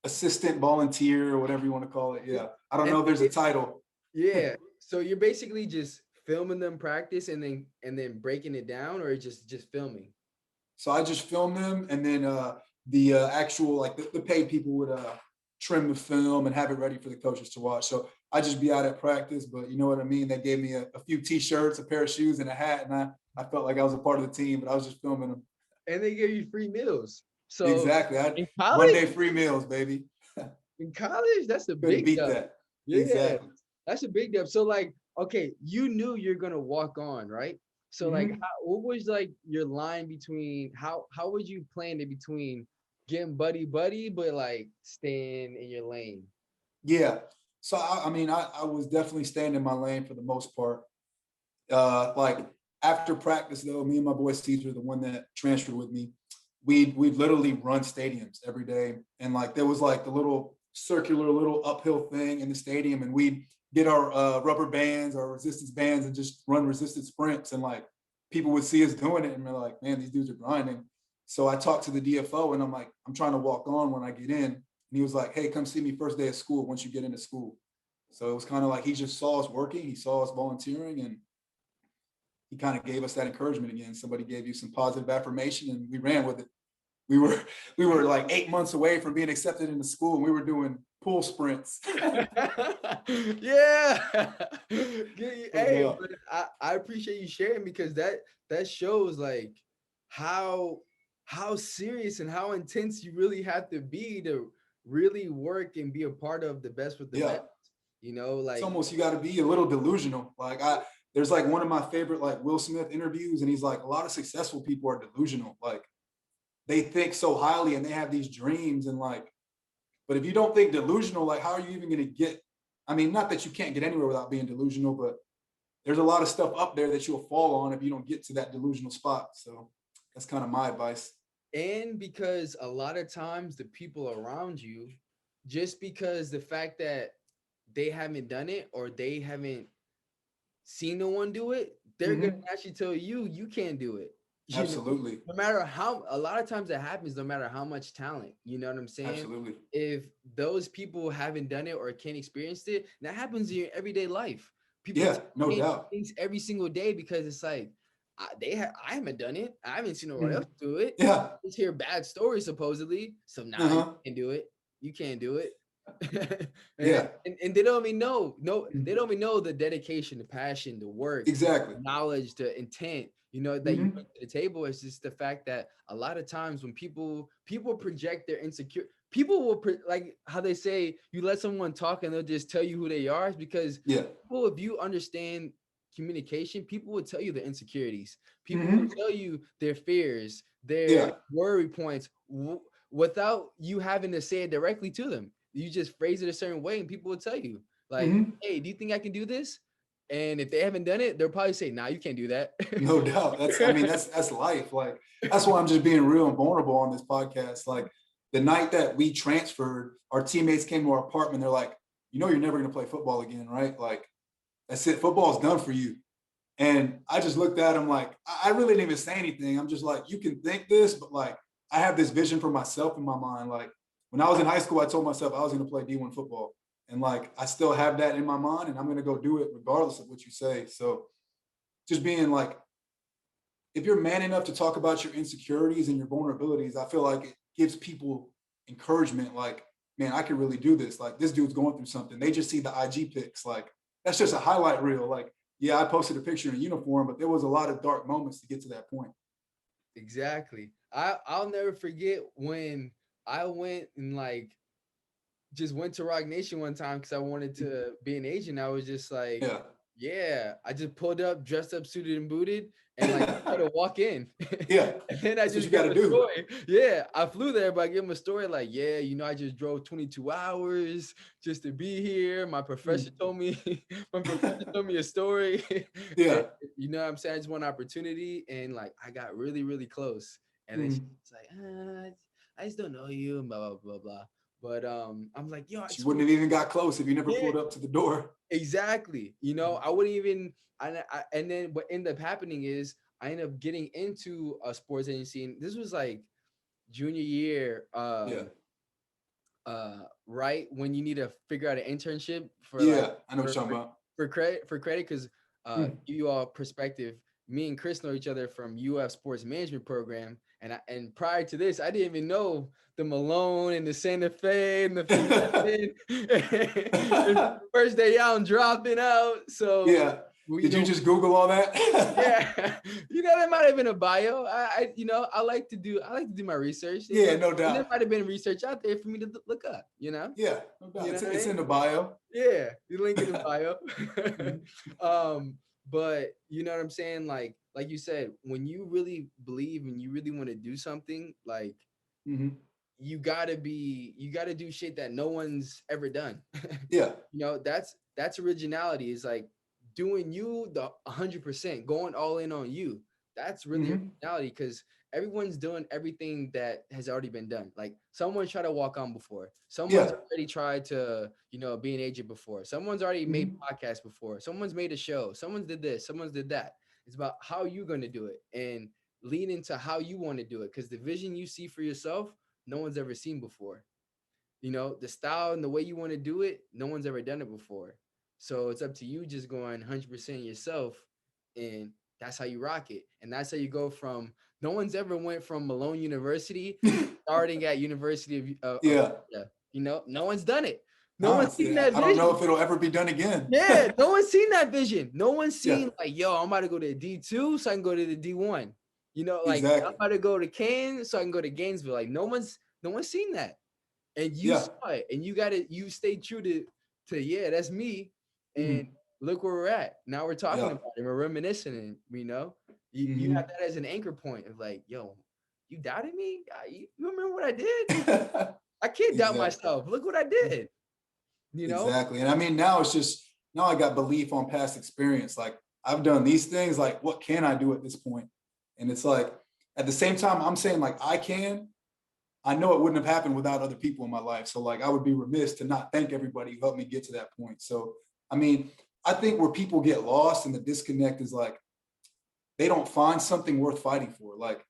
Assistant volunteer or whatever you want to call it. Yeah. I don't And know if there's a title. yeah, so you're basically just filming them practice and then breaking it down, or just filming. So I just filmed them, and then the actual like the paid people would trim the film and have it ready for the coaches to watch. So I just be out at practice, but you know what I mean. They gave me a few t-shirts, a pair of shoes, and a hat, and I felt like I was a part of the team, but I was just filming them. And they give you free meals. So Exactly. in One college, day free meals, baby. that's a Couldn't big beat dub. that. Yeah, Exactly. that's a big dub. So like, okay, you knew you're gonna walk on, right? So like, Mhm. what was like your line between how would you plan it between getting buddy but like staying in your lane? Yeah. So I mean, I was definitely staying in my lane for the most part. Like after practice though, me and my boy Caesar, the one that transferred with me, we'd literally run stadiums every day. And like there was like the little circular little uphill thing in the stadium, and we'd get our rubber bands, our resistance bands, and just run resistance sprints. And like people would see us doing it and they're like, man, these dudes are grinding. So I talked to the DFO and I'm like, I'm trying to walk on when I get in. And he was like, hey, come see me first day of school once you get into school. So it was kind of like he just saw us working, he saw us volunteering, and he kind of gave us that encouragement again. Somebody gave you some positive affirmation and we ran with it. We were we were like 8 months away from being accepted into school and we were doing pool sprints. Yeah. No Hey, doubt. but I appreciate you sharing because that shows like how how serious and how intense you really have to be to really work and be a part of the best with the Yeah. best. You know, It's like almost, you got to be a little delusional. Like there's like one of my favorite like Will Smith interviews and he's like, a lot of successful people are delusional. Like they think so highly and they have these dreams and like, but if you don't think delusional, like how are you even going to get, I mean, not that you can't get anywhere without being delusional, but there's a lot of stuff up there that you'll fall on if you don't get to that delusional spot. So that's kind of my advice. and because a lot of times the people around you, just because the fact that they haven't done it or they haven't seen no one do it, they're gonna Hmm. actually tell you you can't do it. You know, Absolutely. no matter how a lot of times that happens, no matter how much talent, you know what I'm saying? Absolutely. If those people haven't done it or can't experience it, that happens in your everyday life. People Yeah, tell no me doubt. things every single day because it's like I haven't done it. I haven't seen no one else Mhm. do it. Yeah. Just hear bad stories supposedly. So nah, you Uh-huh. can't do it. You can't do it. Yeah. And they don't even know, no, they Mhm. don't even know the dedication, the passion, the work, Exactly. the knowledge, the intent, you know, that you bring Hmm. to the table. It's just the fact that a lot of times when people project their insecure, people will like how they say you let someone talk and they'll just tell you who they are. Is because Yeah. people, if you understand communication, people will tell you their insecurities. People will Hmm. tell you their fears, their Yeah. worry points without you having to say it directly to them. You just phrase it a certain way and people will tell you like, Hmm. hey, do you think I can do this? And if they haven't done it, they'll probably say, nah, you can't do that. No doubt. I mean, that's life. Like, that's why I'm just being real and vulnerable on this podcast. Like, the night that we transferred, our teammates came to our apartment. They're like, you know, you're never going to play football again, right? Like, that's it. Football's done for you. And I just looked at him like, I really didn't even say anything. I'm just like, you can think this, but like, I have this vision for myself in my mind. Like, when I was in high school, I told myself I was going to play D1 football. And like, I still have that in my mind and I'm going to go do it regardless of what you say. So just being like, if you're man enough to talk about your insecurities and your vulnerabilities, I feel like it gives people encouragement. Like, man, I can really do this. Like, this dude's going through something. They just see the IG pics. Like, that's just a highlight reel. Like, yeah, I posted a picture in a uniform, but there was a lot of dark moments to get to that point. Exactly. I'll never forget when I went and like just went to Rock Nation one time because I wanted to be an agent. I was just like, Yeah. yeah, I just pulled up, dressed up, suited and booted, and like tried to walk in. Yeah. And then I That's what just you got gave to a do. story. Yeah, I flew there, but I gave him a story like, yeah, you know, I just drove 22 hours just to be here. My professor Mm. told me, my professor told me a story. And, Yeah. you know what I'm saying? I just want opportunity. And like I got really, really close. And then she's Mm. like, I just don't know you, and blah, blah, blah, blah. But I'm like, yo, I She just want wouldn't have even got close if you never to. pulled up to the door. Exactly. You know, Mm. I wouldn't even. And then what ended up happening is I ended up getting into a sports agency, and this was like junior year, Yeah. right when you need to figure out an internship for like Yeah. I know what for you're talking for, about. for credit, because Mm. give you all perspective. Me and Chris know each other from UF Sports Management Program, and prior to this, I didn't even know the Malone and the Santa Fe and the finessing. And first day out, I'm dropping out. So Yeah. Well, Did you just Google all that? yeah, that might have been a bio. I like to do my research. Yeah, no And there doubt. might have been research out there for me to look up. Yeah, no doubt. What It's I in mean? the bio. Yeah, the link in the bio. Mhm. But you know what I'm saying? Like you said, when you really believe and you really want to do something, like Mhm. you gotta do shit that no one's ever done. Yeah. That's originality. Is like doing you the 100%, going all in on you. That's really Mhm. originality, because everyone's doing everything that has already been done. Like someone tried to walk on before. Someone's Yeah. already tried to, be an agent before. Someone's already made Mhm. podcasts before. Someone's made a show. Someone's did this. Someone's did that. It's about how you're going to do it and lean into how you want to do it, because the vision you see for yourself, no one's ever seen before. The style and the way you want to do it, no one's ever done it before. So it's up to you, just going 100% yourself, and that's how you rock it. And that's how you go from, no one's ever went from Malone University starting at University of Yeah. Florida. No one's done it. No one's Honestly, seen that I don't know vision. if it'll ever be done again. Yeah, no one's seen that vision. No one's Yeah, seen like, yo, I'm about to go to D2 so I can go to the D1. Like I'm exactly. about to go to Cairns so I can go to Gainesville. Like no one's seen that. And you Yeah. saw it, and you stay true to yeah, that's me. And Mhm. look where we're at. Now we're talking Yeah. about it. We're reminiscing, and you have Mhm. that as an anchor point of like, yo, you doubted me? You remember what I did? I can't doubt Exactly. myself. Look what I did. You know? Exactly. And I mean, now it's just, now I got belief on past experience. Like I've done these things, like what can I do at this point? And it's like, at the same time, I'm saying like I know it wouldn't have happened without other people in my life. So like I would be remiss to not thank everybody who helped me get to that point. So I mean, I think where people get lost and the disconnect is like they don't find something worth fighting for. Like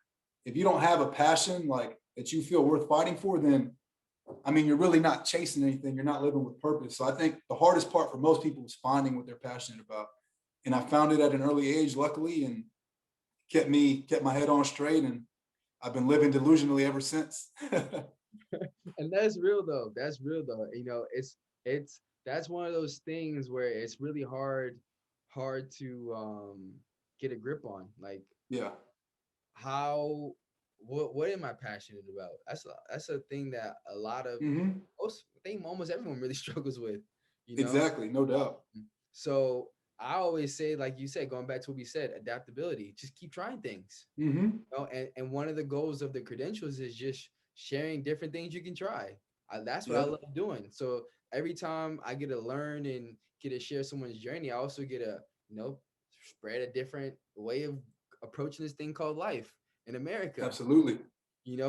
if you don't have a passion like that you feel worth fighting for, then I mean you're really not chasing anything. You're not living with purpose. So I think the hardest part for most people is finding what they're passionate about. And I found it at an early age, luckily, and kept my head on straight. And I've been living delusionally ever since. And that's real though. That's real though. It's that's one of those things where it's really hard to get a grip on. Like Yeah. how what am I passionate about? That's a thing that a lot of Hmm. I think almost everyone really struggles with, you know. Exactly. No doubt. So I always say, like you said, going back to what we said, adaptability. Just keep trying things. Hmm. And one of the goals of the credentials is just sharing different things you can try. That's what I Yeah. love doing. So every time I get to learn and get to share someone's journey, I also get to, spread a different way of approaching this thing called life in America. Absolutely.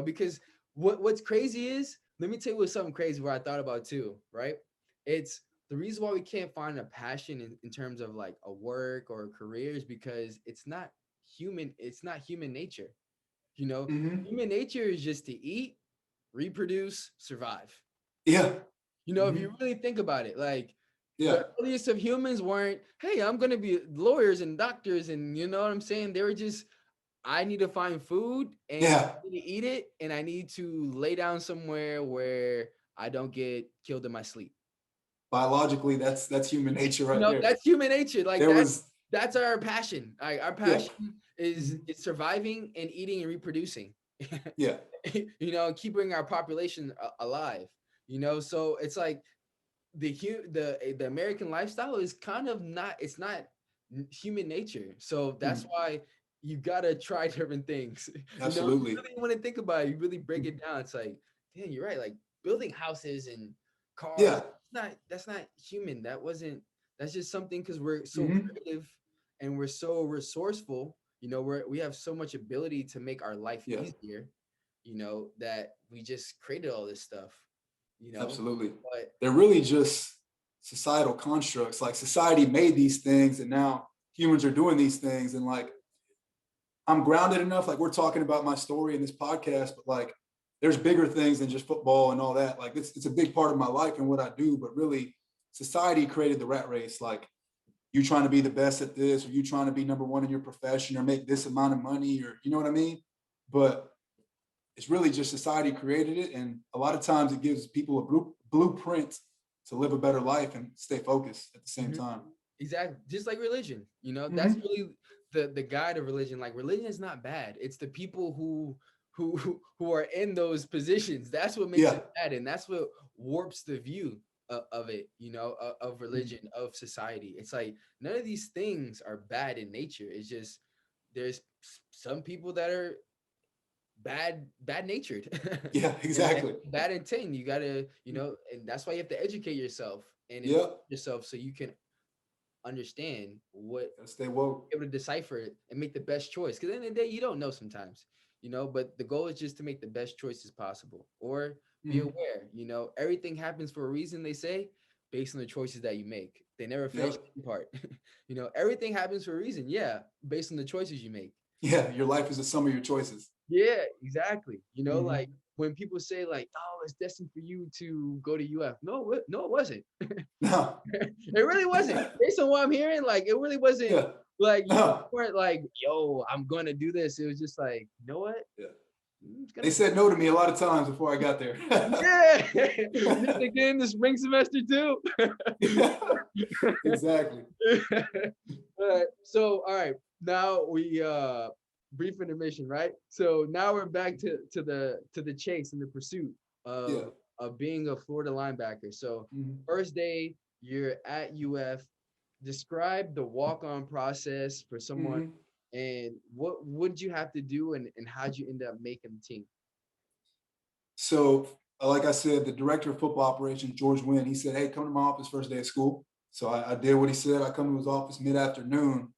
Because what's crazy is, let me tell you what's something crazy where I thought about too, right? It's the reason why we can't find a passion in terms of like a work or a career is because it's not human nature. You know, Hmm. human nature is just to eat, reproduce, survive. Yeah. If Hmm. you really think about it, like Yeah. the earliest of humans weren't, hey, I'm going to be lawyers and doctors. And you know what I'm saying? They were just, I need to find food and Yeah. I need to eat it. And I need to lay down somewhere where I don't get killed in my sleep. Biologically, that's human nature right there. That's human nature. Like There was, that's our passion. Like our yeah. passion is Hmm. is surviving and eating and reproducing. Yeah. Keeping our population alive. So it's like the American lifestyle is kind of not. It's not human nature. So that's Mhm. why you gotta try different things. You Absolutely. really want to think about it. You really break it down. It's like, damn, you're right. Like building houses and cars. Yeah. That's not human. That's just something because we're so Hmm. creative and we're so resourceful. We have so much ability to make our life Yeah. easier. That we just created all this stuff. Absolutely. But They're really just societal constructs. Like society made these things, and now humans are doing these things. And like, I'm grounded enough. Like, we're talking about my story in this podcast, but like, there's bigger things than just football and all that. Like, it's a big part of my life and what I do. But really, society created the rat race. Like, you trying to be the best at this, or you trying to be number one in your profession, or make this amount of money, or you know what I mean? But it's really just society created it, and a lot of times it gives people a blueprint to live a better life and stay focused at the same Mhm. time. Exactly. Just like religion, that's Mhm. really the guide of religion. Like religion is not bad. It's the people who are in those positions. That's what makes Yeah. it bad. And that's what warps the view of it, of Mhm. religion, of society. It's like none of these things are bad in nature. It's just there's some people that are bad natured Yeah, and exactly. bad intent. You gotta, and that's why you have to educate yourself and inform Yep. yourself so you can understand what Gotta stay woke. able to decipher it and make the best choice. Because at the end of the day, you don't know sometimes, but the goal is just to make the best choices possible or be Mhm. aware, everything happens for a reason, they say, based on the choices that you make. They never finish Yep. the part. Everything happens for a reason. Yeah. Based on the choices you make. Yeah. Your life is the sum of your choices. Yeah, exactly. Mhm. Like when people say like, oh, it's destined for you to go to UF. No, no, it wasn't. No. It really wasn't. Based on what I'm hearing, like it really wasn't Yeah. like you No. weren't like, yo, I'm gonna do this. It was just like, you know what? Yeah. I'm just They gonna said no to me a lot of times before I got there. yeah. Just again the spring semester too. Exactly. All right. So all right. Now we brief intermission, right? So now we're back to the chase and the pursuit Yeah. of being a Florida linebacker. So Mhm. first day you're at UF. Describe the walk-on process for someone Mhm. and what would you have to do and how'd you end up making the team? So, like I said, the director of football operations, George Wynn, he said, "Hey, come to my office first day of school." So I did what he said. I come to his office mid-afternoon,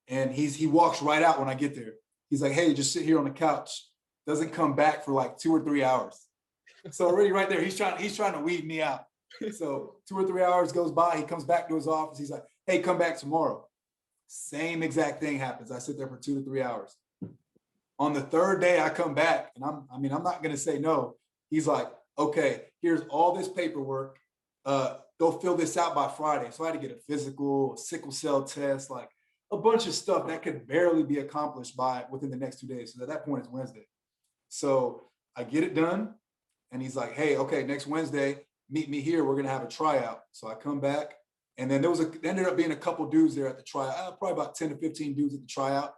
and he walks right out when I get there. He's like, "Hey, just sit here on the couch." Doesn't come back for like 2 or 3 hours. So already right there, he's trying to weed me out. So 2 or 3 hours goes by. He comes back to his office. He's like, "Hey, come back tomorrow." Same exact thing happens. I sit there for 2 to 3 hours. On the third day, I come back, and I'm not going to say no. He's like, "Okay, here's all this paperwork. Go fill this out by Friday." So I had to get a physical, a sickle cell test, like a bunch of stuff that could barely be accomplished by within the next 2 days. So at that point, it's Wednesday. So I get it done, and he's like, "Hey, okay, next Wednesday, meet me here. We're gonna have a tryout." So I come back, and then there ended up being a couple dudes there at the tryout, probably about 10 to 15 dudes at the tryout.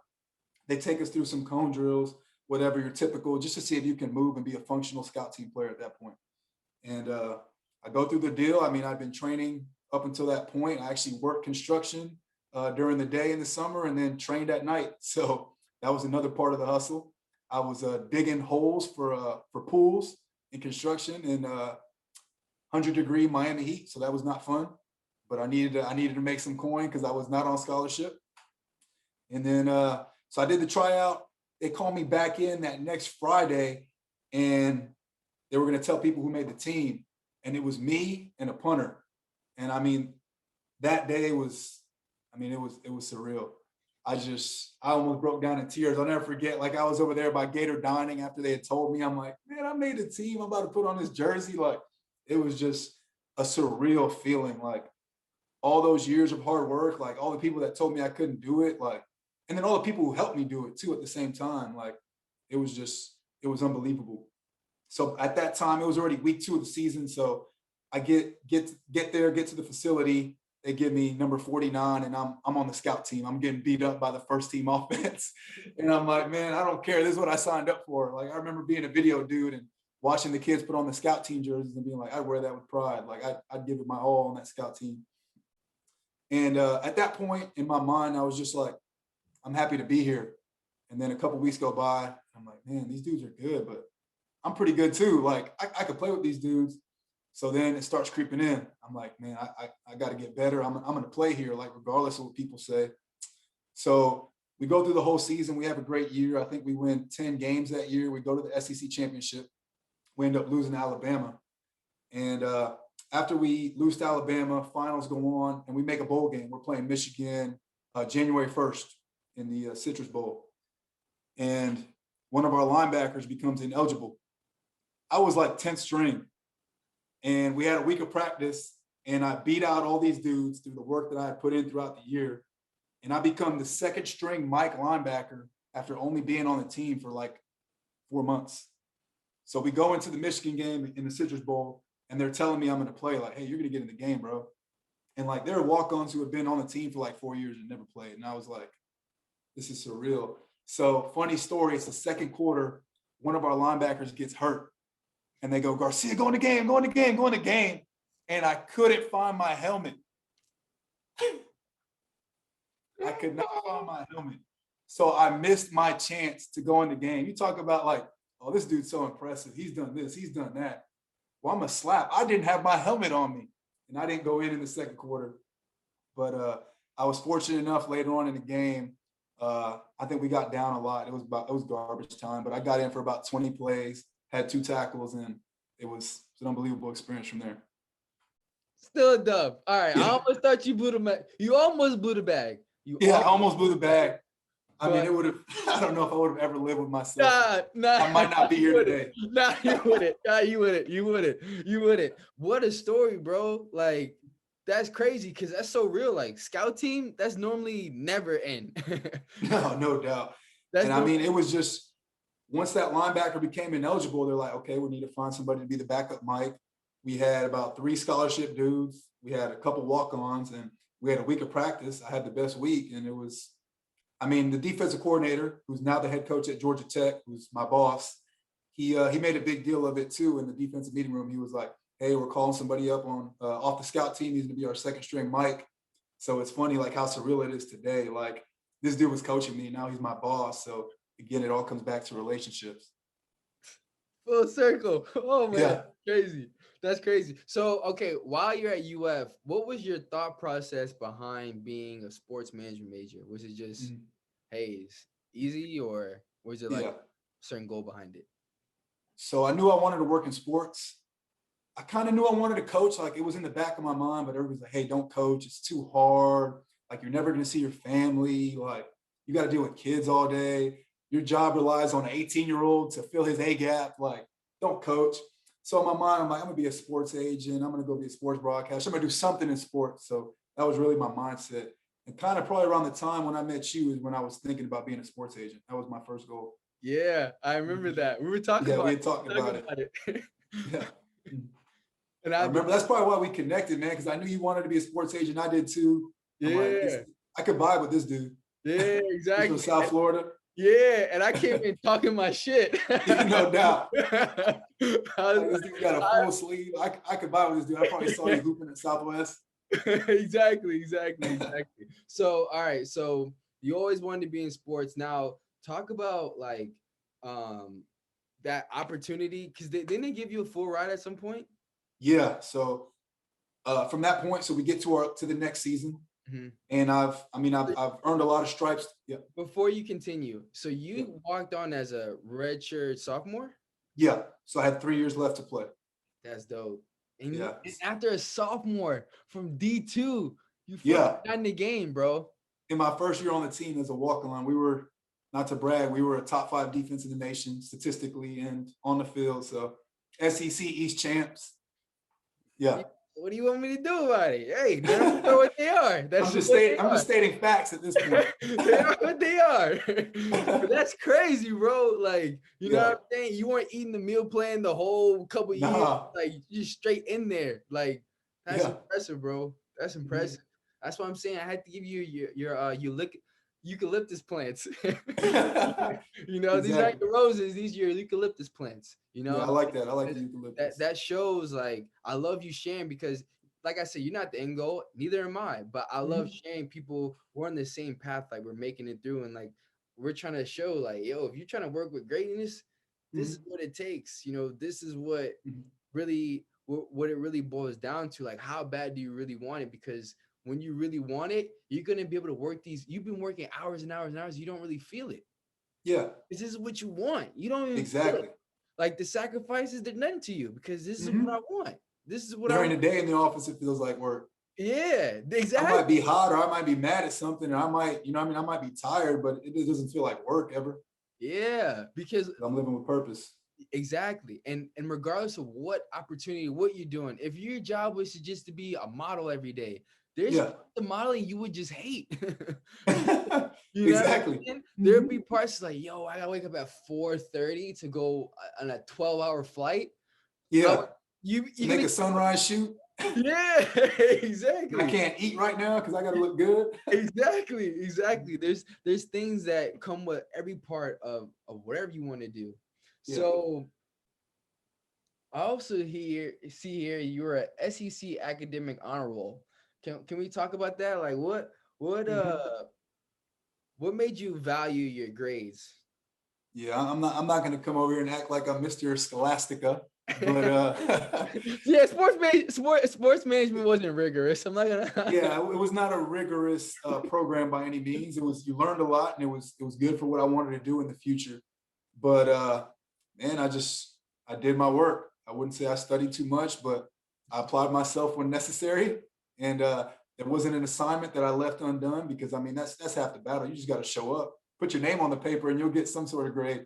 They take us through some cone drills, whatever your typical, just to see if you can move and be a functional scout team player at that point. And I go through the deal. I mean, I've been training up until that point. I actually worked construction during the day in the summer and then trained at night. So that was another part of the hustle. I was digging holes for pools in construction in 100-degree Miami heat. So that was not fun, but I needed to make some coin because I was not on scholarship. And then so I did the tryout. They called me back in that next Friday, and they were going to tell people who made the team. And it was me and a punter. And I mean, that day was, I mean, it was surreal. I almost broke down in tears. I'll never forget. Like I was over there by Gator Dining after they had told me. I'm like, man, I made the team. I'm about to put on this jersey. Like it was just a surreal feeling. Like all those years of hard work, like all the people that told me I couldn't do it, like, and then all the people who helped me do it too at the same time. Like it was unbelievable. So at that time, it was already week 2 of the season. So I get there, get to the facility. They give me number 49, and I'm on the scout team. I'm getting beat up by the first team offense, and I'm like, man, I don't care. This is what I signed up for. Like I remember being a video dude and watching the kids put on the scout team jerseys and being like, I'd wear that with pride. Like I'd give it my all on that scout team. And at that point in my mind, I was just like, I'm happy to be here. And then a couple weeks go by. I'm like, man, these dudes are good, but I'm pretty good too. Like I could play with these dudes. So then it starts creeping in. I'm like, man, I got to get better. I'm going to play here, like regardless of what people say. So we go through the whole season. We have a great year. I think we win 10 games that year. We go to the SEC championship. We end up losing to Alabama. And after we lose to Alabama, finals go on, and we make a bowl game. We're playing Michigan January 1st in the Citrus Bowl. And one of our linebackers becomes ineligible. I was like 10th string, and we had a week of practice, and I beat out all these dudes through the work that I had put in throughout the year. And I become the second string Mike linebacker after only being on the team for like 4 months. So we go into the Michigan game in the Citrus Bowl, and they're telling me I'm going to play. Like, hey, you're going to get in the game, bro. And like there are walk-ons who have been on the team for like 4 years and never played. And I was like, this is surreal. So funny story, it's the second quarter. One of our linebackers gets hurt. And they go, Garcia, go in the game, go in the game, go in the game. And I couldn't find my helmet. I could not find my helmet. So I missed my chance to go in the game. You talk about like, oh, this dude's so impressive. He's done this, he's done that. Well, I'm a slap. I didn't have my helmet on me. And I didn't go in the second quarter. But I was fortunate enough later on in the game. I think we got down a lot. It was garbage time, but I got in for about 20 plays, had 2 tackles, and it was an unbelievable experience from there. Still a dub. All right. Yeah. I almost thought you blew the bag. You almost blew the bag. I almost blew the bag. I mean, it would have, I don't know if I would have ever lived with myself. Nah. I might not be here today. Nah, you wouldn't. Nah, you wouldn't. What a story, bro. Like, that's crazy because that's so real. Like, scout team, that's normally never end. No doubt. I mean, it was just, once that linebacker became ineligible, they're like, okay, we need to find somebody to be the backup Mike. We had about 3 scholarship dudes. We had a couple walk-ons, and we had a week of practice. I had the best week, and it was, I mean, the defensive coordinator, who's now the head coach at Georgia Tech, who's my boss, he made a big deal of it too in the defensive meeting room. He was like, hey, we're calling somebody up on off the scout team. He's going to be our second string Mike. So it's funny, like how surreal it is today. Like this dude was coaching me, now he's my boss. So again, it all comes back to relationships. Full circle. Oh man, Yeah. Crazy. That's crazy. So, okay, while you're at UF, what was your thought process behind being a sports management major? Was it just, hey, it's easy, or was it like a certain goal behind it? So I knew I wanted to work in sports. I kind of knew I wanted to coach. Like it was in the back of my mind, but everybody's like, hey, don't coach. It's too hard. Like you're never going to see your family. Like you got to deal with kids all day. Your job relies on an 18-year-old to fill his A gap. Like, don't coach. So in my mind, I'm like, I'm gonna be a sports agent. I'm gonna go be a sports broadcaster. I'm gonna do something in sports. So that was really my mindset. And kind of probably around the time when I met you is when I was thinking about being a sports agent. That was my first goal. Yeah, I remember that. We were talking about it. Yeah. And I remember that's probably why we connected, man, because I knew you wanted to be a sports agent. I did too. Yeah. Like, I could vibe with this dude. Yeah, exactly. He's from South Florida. Yeah, and I came in talking my shit. No doubt. This dude got a full sleeve. I could vibe with this dude. I probably saw you hooping at Southwest. Exactly. So, all right. So you always wanted to be in sports. Now, talk about like that opportunity, because didn't they give you a full ride at some point? Yeah. So from that point, so we get to the next season. Mm-hmm. And I've earned a lot of stripes. Yeah. Before you continue, so you walked on as a redshirt sophomore? Yeah. So I had 3 years left to play. That's dope. And, and after a sophomore from D2, you got in the game, bro. In my first year on the team as a walk-on, we were, not to brag, we were a top 5 defense in the nation statistically and on the field. So SEC East champs. Yeah. What do you want me to do about it? Hey, they don't know what they are. I'm just stating facts at this point. They are what they are. That's crazy, bro. Like, you know what I'm saying? You weren't eating the meal plan the whole couple years. Like, you straight in there. Like, that's impressive, bro. That's impressive. That's what I'm saying. I had to give you your eucalyptus plants. You know, these aren't your roses, these are your eucalyptus plants. You know, I like that. I like the eucalyptus. That shows, like, I love you sharing, because like I said, you're not the end goal, neither am I, but I love sharing people. We're on the same path, like we're making it through, and like we're trying to show, like, yo, if you're trying to work with greatness, this is what it takes. You know, this is what really what it really boils down to. Like, how bad do you really want it? Because when you really want it, you're going to be able to work these. You've been working hours and hours and hours. You don't really feel it. Yeah. This is what you want. You don't even exactly feel it. Like, the sacrifices, they're nothing to you, because this is what I want. This is what during the day in the office, it feels like work. Yeah, exactly. I might be hot, or I might be mad at something, or I might, I might be tired, but it doesn't feel like work ever. Yeah, because I'm living with purpose. Exactly. And regardless of what opportunity, what you're doing, if your job was just to be a model every day, there's the modeling you would just hate. Exactly. There'd be parts like, yo, I gotta wake up at 4:30 to go on a 12-hour flight. Yeah. You make a sunrise shoot. Yeah, I exactly. can't eat right now because I got to look good. Exactly. There's things that come with every part of whatever you want to do. Yeah. So I also see here you're a SEC academic honor roll. Can we talk about that? Like what Mhm. uh what made you value your grades? Yeah, I'm not gonna come over here and act like I'm Mr. Scholastica, but Yeah, sports management wasn't rigorous. I'm not yeah, gonna. it was not a rigorous program by any means. It was, you learned a lot, and it was good for what I wanted to do in the future. But man, I did my work. I wouldn't say I studied too much, but I applied myself when necessary. And there wasn't an assignment that I left undone, because I mean that's half the battle. You just got to show up, put your name on the paper, and you'll get some sort of grade.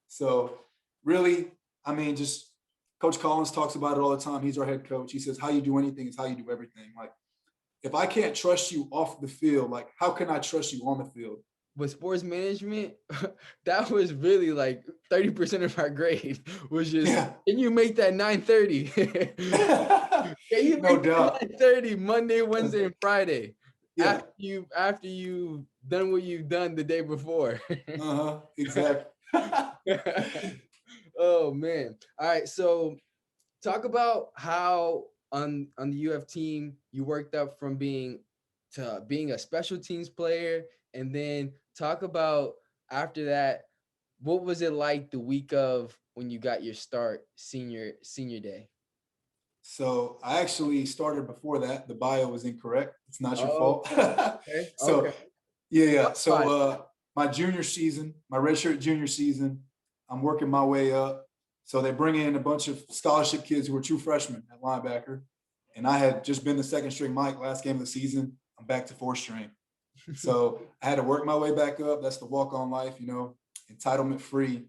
So really, I mean, just Coach Collins talks about it all the time. He's our head coach. He says, how you do anything is how you do everything. Like, if I can't trust you off the field, like, how can I trust you on the field? With sports management, that was really like 30% of our grade was just, Yeah. can you make that 9:30? Can you No make that doubt. 9:30 Monday, Wednesday, and Friday Yeah. after you've done what you've done the day before? Uh-huh. Exactly. Oh man. All right. So talk about how on the UF team you worked up from being a special teams player, and then talk about after that, what was it like the week of when you got your start senior day? So I actually started before that. The bio was incorrect. It's not your Oh, fault. okay, So okay. yeah, yeah. Fine. So my junior season, my redshirt junior season, I'm working my way up. So they bring in a bunch of scholarship kids who were true freshmen at linebacker. And I had just been the second string Mike last game of the season. I'm back to fourth string. So I had to work my way back up. That's the walk on life, entitlement free.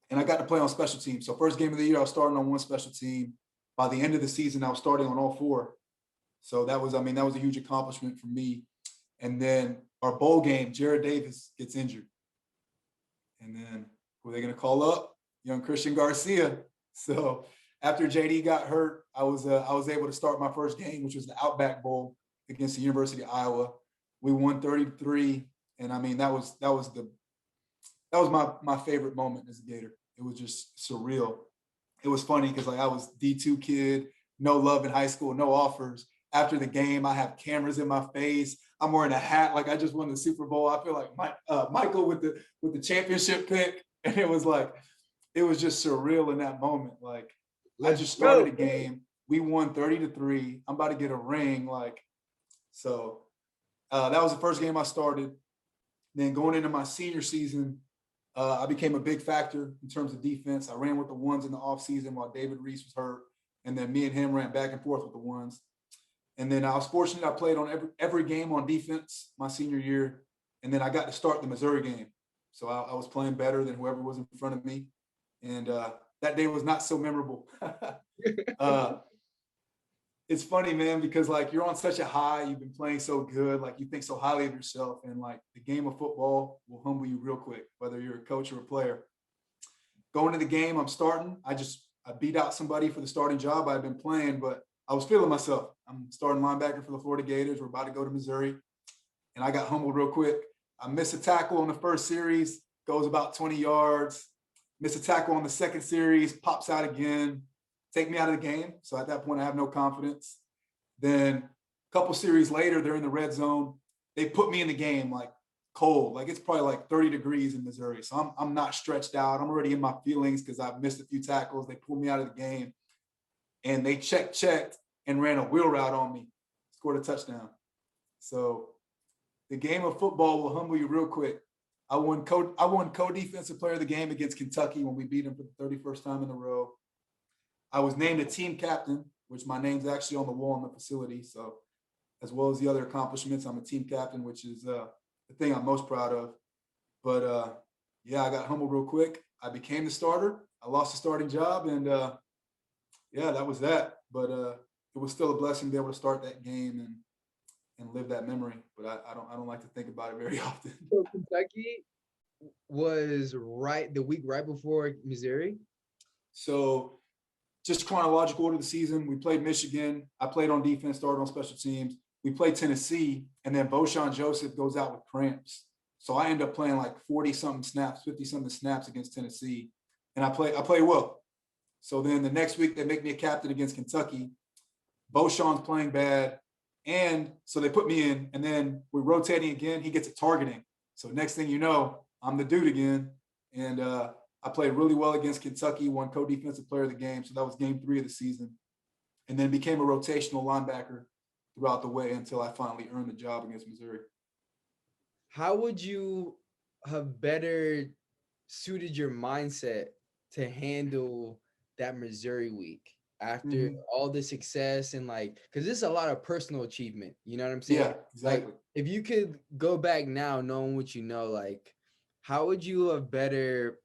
And I got to play on special teams. So first game of the year, I was starting on one special team. By the end of the season, I was starting on all four. So that was a huge accomplishment for me. And then our bowl game, Jared Davis gets injured. And then who are they going to call up? Young Cris Garcia. So after JD got hurt, I was able to start my first game, which was the Outback Bowl against the University of Iowa. We won 33, and I mean that was my favorite moment as a Gator. It was just surreal. It was funny because like I was D2 kid, no love in high school, no offers. After the game, I have cameras in my face. I'm wearing a hat like I just won the Super Bowl. I feel like Michael with the championship pick, and it was just surreal in that moment. Like I Let's just started go. a game. We won 30-3. I'm about to get a ring. That was the first game I started. Then going into my senior season, I became a big factor in terms of defense. I ran with the ones in the offseason while David Reese was hurt. And then me and him ran back and forth with the ones. And then I was fortunate I played on every game on defense my senior year. And then I got to start the Missouri game. So I was playing better than whoever was in front of me. And that day was not so memorable. uh, it's funny, man, because like you're on such a high, you've been playing so good, like you think so highly of yourself, and like the game of football will humble you real quick, whether you're a coach or a player. Going to the game, I'm starting. I beat out somebody for the starting job I've been playing, but I was feeling myself. I'm starting linebacker for the Florida Gators. We're about to go to Missouri, and I got humbled real quick. I missed a tackle on the first series, goes about 20 yards. Miss a tackle on the second series, pops out again, take me out of the game. So at that point, I have no confidence. Then a couple series later, they're in the red zone. They put me in the game like cold, like it's probably like 30 degrees in Missouri. So I'm not stretched out. I'm already in my feelings because I've missed a few tackles. They pulled me out of the game, and they checked and ran a wheel route on me, scored a touchdown. So the game of football will humble you real quick. I won co-defensive player of the game against Kentucky when we beat them for the 31st time in a row. I was named a team captain, which my name's actually on the wall in the facility. So as well as the other accomplishments, I'm a team captain, which is the thing I'm most proud of. But yeah, I got humbled real quick. I became the starter. I lost the starting job, and yeah, that was that. But it was still a blessing to be able to start that game and live that memory. But I don't like to think about it very often. So Kentucky was the week right before Missouri. So just chronological order of the season, we played Michigan. I played on defense, started on special teams. We played Tennessee, and then Boshawn Joseph goes out with cramps. So I end up playing like 40-something snaps, 50-something snaps against Tennessee. And I play well. So then the next week, they make me a captain against Kentucky. Boshawn's playing bad. And so they put me in, and then we're rotating again. He gets a targeting. So next thing you know, I'm the dude again. And I played really well against Kentucky, won co-defensive player of the game. So that was game 3 of the season. And then became a rotational linebacker throughout the way until I finally earned the job against Missouri. How would you have better suited your mindset to handle that Missouri week after all the success and like, because this is a lot of personal achievement, you know what I'm saying? Yeah, exactly. Like, if you could go back now knowing what you know, like, how would you have better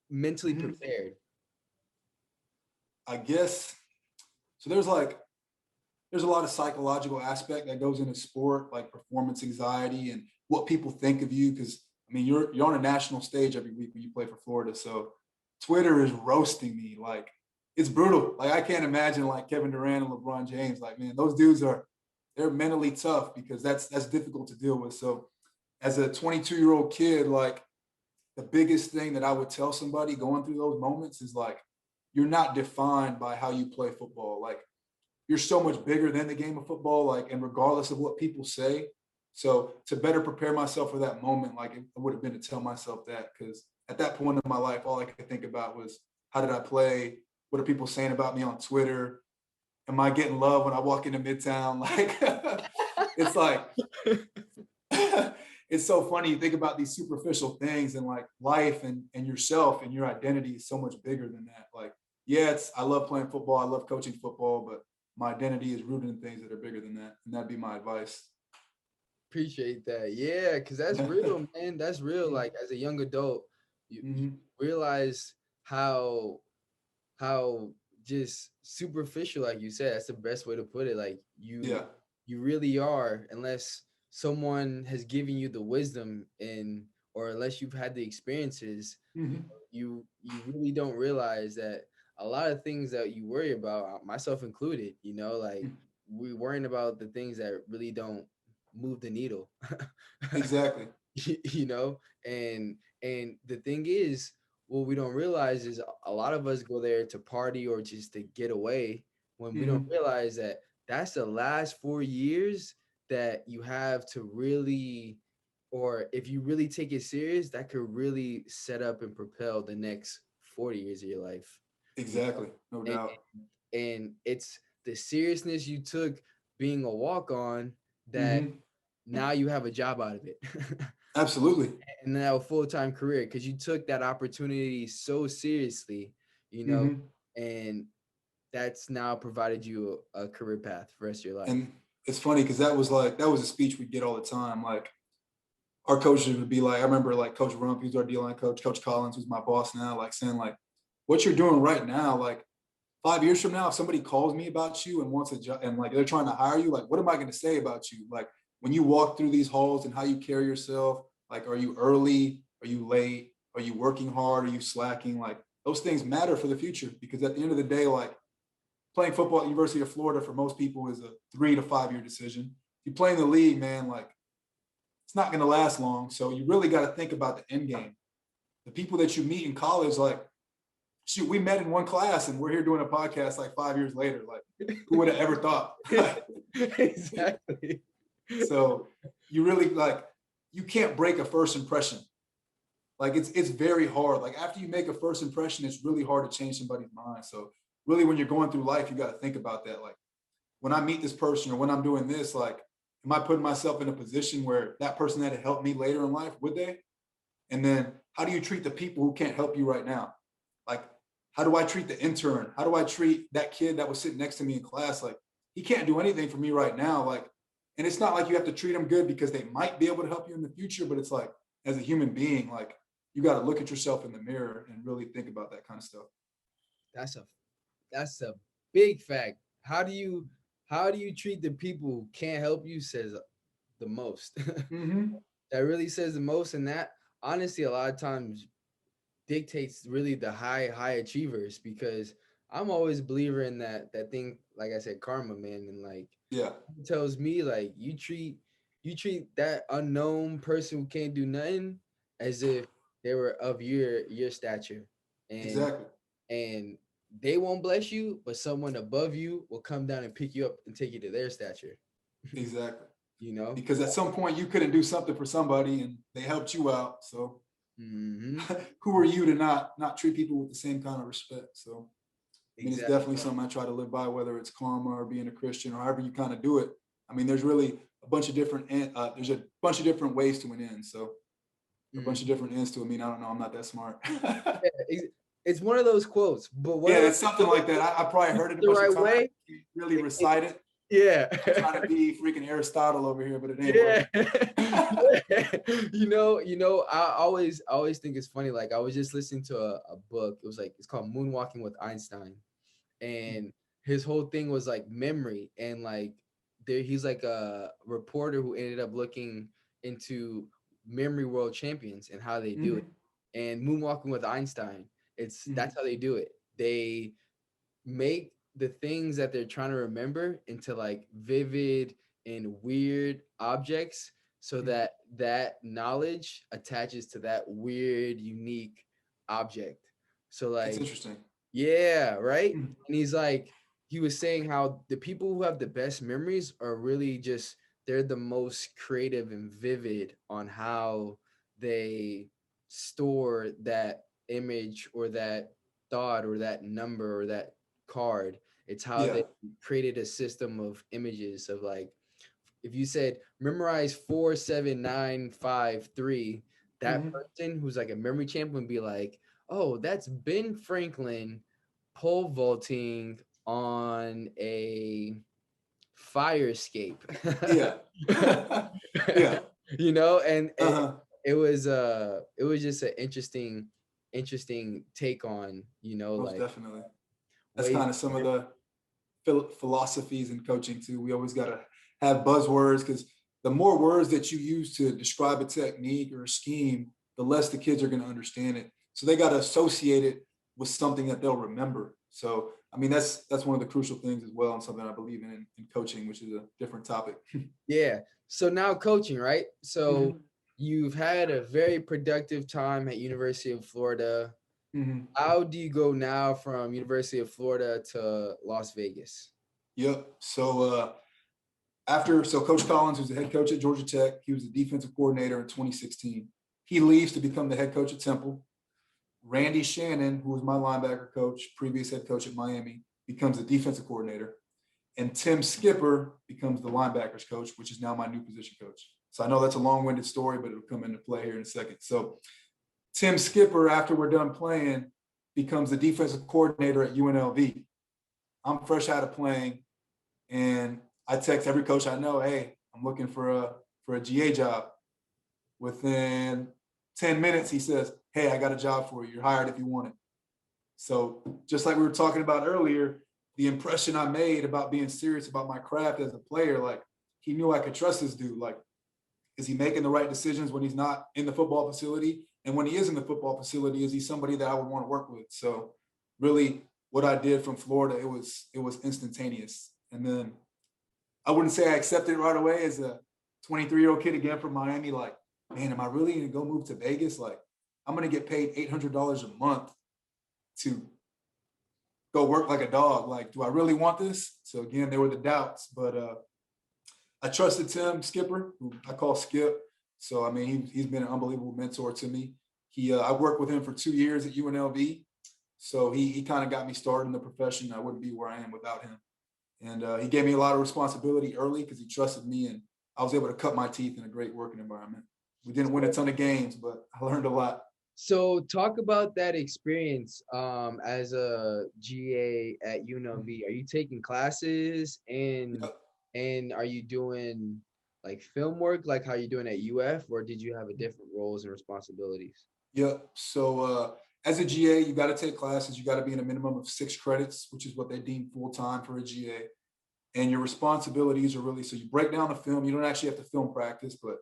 mentally prepared? I guess, so there's a lot of psychological aspect that goes into sport, like performance anxiety and what people think of you. Because I mean, you're on a national stage every week when you play for Florida. So Twitter is roasting me. Like, it's brutal. Like, I can't imagine like Kevin Durant and LeBron James. Like, man, those dudes they're mentally tough because that's difficult to deal with. So as a 22-year-old kid, like, the biggest thing that I would tell somebody going through those moments is like, you're not defined by how you play football. Like, you're so much bigger than the game of football, like, and regardless of what people say. So to better prepare myself for that moment, like, it would have been to tell myself that, because at that point in my life, all I could think about was, how did I play? What are people saying about me on Twitter? Am I getting love when I walk into Midtown? Like, it's like, it's so funny. You think about these superficial things, and like life and yourself and your identity is so much bigger than that. Like, yeah, I love playing football. I love coaching football, but my identity is rooted in things that are bigger than that. And that'd be my advice. Appreciate that. Yeah, because that's real, man. That's real. Like, as a young adult, you realize how just superficial, like you said, that's the best way to put it. Like, you really are, unless someone has given you the wisdom or unless you've had the experiences, you really don't realize that a lot of things that you worry about, myself included, like, we're worrying about the things that really don't move the needle. Exactly. And the thing is, what we don't realize is a lot of us go there to party or just to get away, when we don't realize that that's the last 4 years that you have to really, or if you really take it serious, that could really set up and propel the next 40 years of your life. Exactly. No doubt. And it's the seriousness you took being a walk-on that now you have a job out of it. Absolutely. And now a full-time career, because you took that opportunity so seriously, and that's now provided you a career path for the rest of your life. And it's funny because that was a speech we get all the time. Like, our coaches would be like, I remember like Coach Rump, who's our D-line coach, Coach Collins, who's my boss now, like saying like, what you're doing right now, like 5 years from now, if somebody calls me about you and wants a job and like they're trying to hire you, like, what am I going to say about you? Like, when you walk through these halls and how you carry yourself, like, are you early? Are you late? Are you working hard? Are you slacking? Like, those things matter for the future, because at the end of the day, like, playing football at the University of Florida for most people is a 3 to 5 year decision. If you play in the league, man, like, it's not going to last long. So you really got to think about the end game. The people that you meet in college, like, shoot, we met in one class and we're here doing a podcast like 5 years later. Like, who would have ever thought? Exactly. So you really, like, you can't break a first impression. Like, it's very hard. Like, after you make a first impression, it's really hard to change somebody's mind. So really, when you're going through life, you got to think about that. Like, when I meet this person or when I'm doing this, like, am I putting myself in a position where that person had to help me later in life? Would they? And then how do you treat the people who can't help you right now? Like, how do I treat the intern? How do I treat that kid that was sitting next to me in class? Like, he can't do anything for me right now. Like, and it's not like you have to treat them good because they might be able to help you in the future, but it's like, as a human being, like, you got to look at yourself in the mirror and really think about that kind of stuff. That's a big fact. How do you treat the people who can't help you says the most. That really says the most. And that, honestly, a lot of times dictates really the high achievers, because I'm always a believer in that thing, like I said, karma, man. And like Yeah, it tells me, like, you treat that unknown person who can't do nothing as if they were of your stature. and exactly. and they won't bless you, but someone above you will come down and pick you up and take you to their stature. Exactly. You know. Because at some point you couldn't do something for somebody and they helped you out. So Hmm. who are you to not treat people with the same kind of respect? So I mean, it's Exactly. definitely something I try to live by, whether it's karma or being a Christian or however you kind of do it. I mean, there's really a bunch of different there's a bunch of different ways to an end. So a bunch of Mhm. different ends to it. I mean, I don't know. I'm not that smart. Yeah, it's one of those quotes, but Yeah, whether it's something like that. I probably heard it a the bunch of right times. way, Can't really recite it. yeah. Trying to be freaking Aristotle over here, but it ain't Yeah. working. Yeah. I always think it's funny. Like, I was just listening to a book. It was like, it's called Moonwalking with Einstein. And his whole thing was like memory. And like he's like a reporter who ended up looking into memory world champions and how they do it. Mhm, And Moonwalking with Einstein, mhm. that's how they do it. They make the things that they're trying to remember into like vivid and weird objects, so Mhm. that that knowledge attaches to that weird, unique object. So That's like, interesting. yeah, right. Mhm. And he's like, he was saying how the people who have the best memories are really just, they're the most creative and vivid on how they store that image or that thought or that number or that card. It's how Yeah. they created a system of images of like, if you said memorize 47953, that Mhm. person who's like a memory champ would be like, oh, that's Ben Franklin pole vaulting on a fire escape. Yeah. Yeah. You know, and Uh-huh. it was just an interesting take on, Most like definitely. That's ways. kind of some of the philosophies in coaching too. We always got to have buzzwords because the more words that you use to describe a technique or a scheme, the less the kids are going to understand it. So they got to associate it with something that they'll remember. So I mean, that's one of the crucial things as well, and something I believe in coaching, which is a different topic. Yeah. So now coaching, right? So Mhm, you've had a very productive time at University of Florida. mhm. How do you go now from University of Florida to Las Vegas? Yep. So Coach Collins, who's the head coach at Georgia Tech, he was the defensive coordinator in 2016. He leaves to become the head coach at Temple. Randy Shannon, who was my linebacker coach, previous head coach at Miami, becomes the defensive coordinator. And Tim Skipper becomes the linebackers coach, which is now my new position coach. So I know that's a long-winded story, but it'll come into play here in a second. So Tim Skipper, after we're done playing, becomes the defensive coordinator at UNLV. I'm fresh out of playing, and I text every coach I know, hey, I'm looking for a GA job. Within 10 minutes, he says, hey, I got a job for you. You're hired if you want it. So just like we were talking about earlier, the impression I made about being serious about my craft as a player, like he knew I could trust this dude. Like, is he making the right decisions when he's not in the football facility? And when he is in the football facility, is he somebody that I would want to work with? So really what I did from Florida, it was instantaneous. And then I wouldn't say I accepted it right away as a 23-year-old kid again from Miami. Like, man, am I really going to go move to Vegas? Like, I'm going to get paid $800 a month to go work like a dog. Like, do I really want this? So again, there were the doubts, but I trusted Tim Skipper, who I call Skip. So I mean, he's been an unbelievable mentor to me. I worked with him for 2 years at UNLV, so he kind of got me started in the profession. I wouldn't be where I am without him. And he gave me a lot of responsibility early because he trusted me, and I was able to cut my teeth in a great working environment. We didn't win a ton of games, but I learned a lot. So talk about that experience as a GA at UNLV. Are you taking classes, Yep. and are you doing like film work like how you're doing at UF, or did you have a different roles and responsibilities? Yep. So as a GA, you got to take classes. You got to be in a minimum of 6 credits, which is what they deem full time for a GA. And your responsibilities are really, so you break down the film. You don't actually have to film practice, but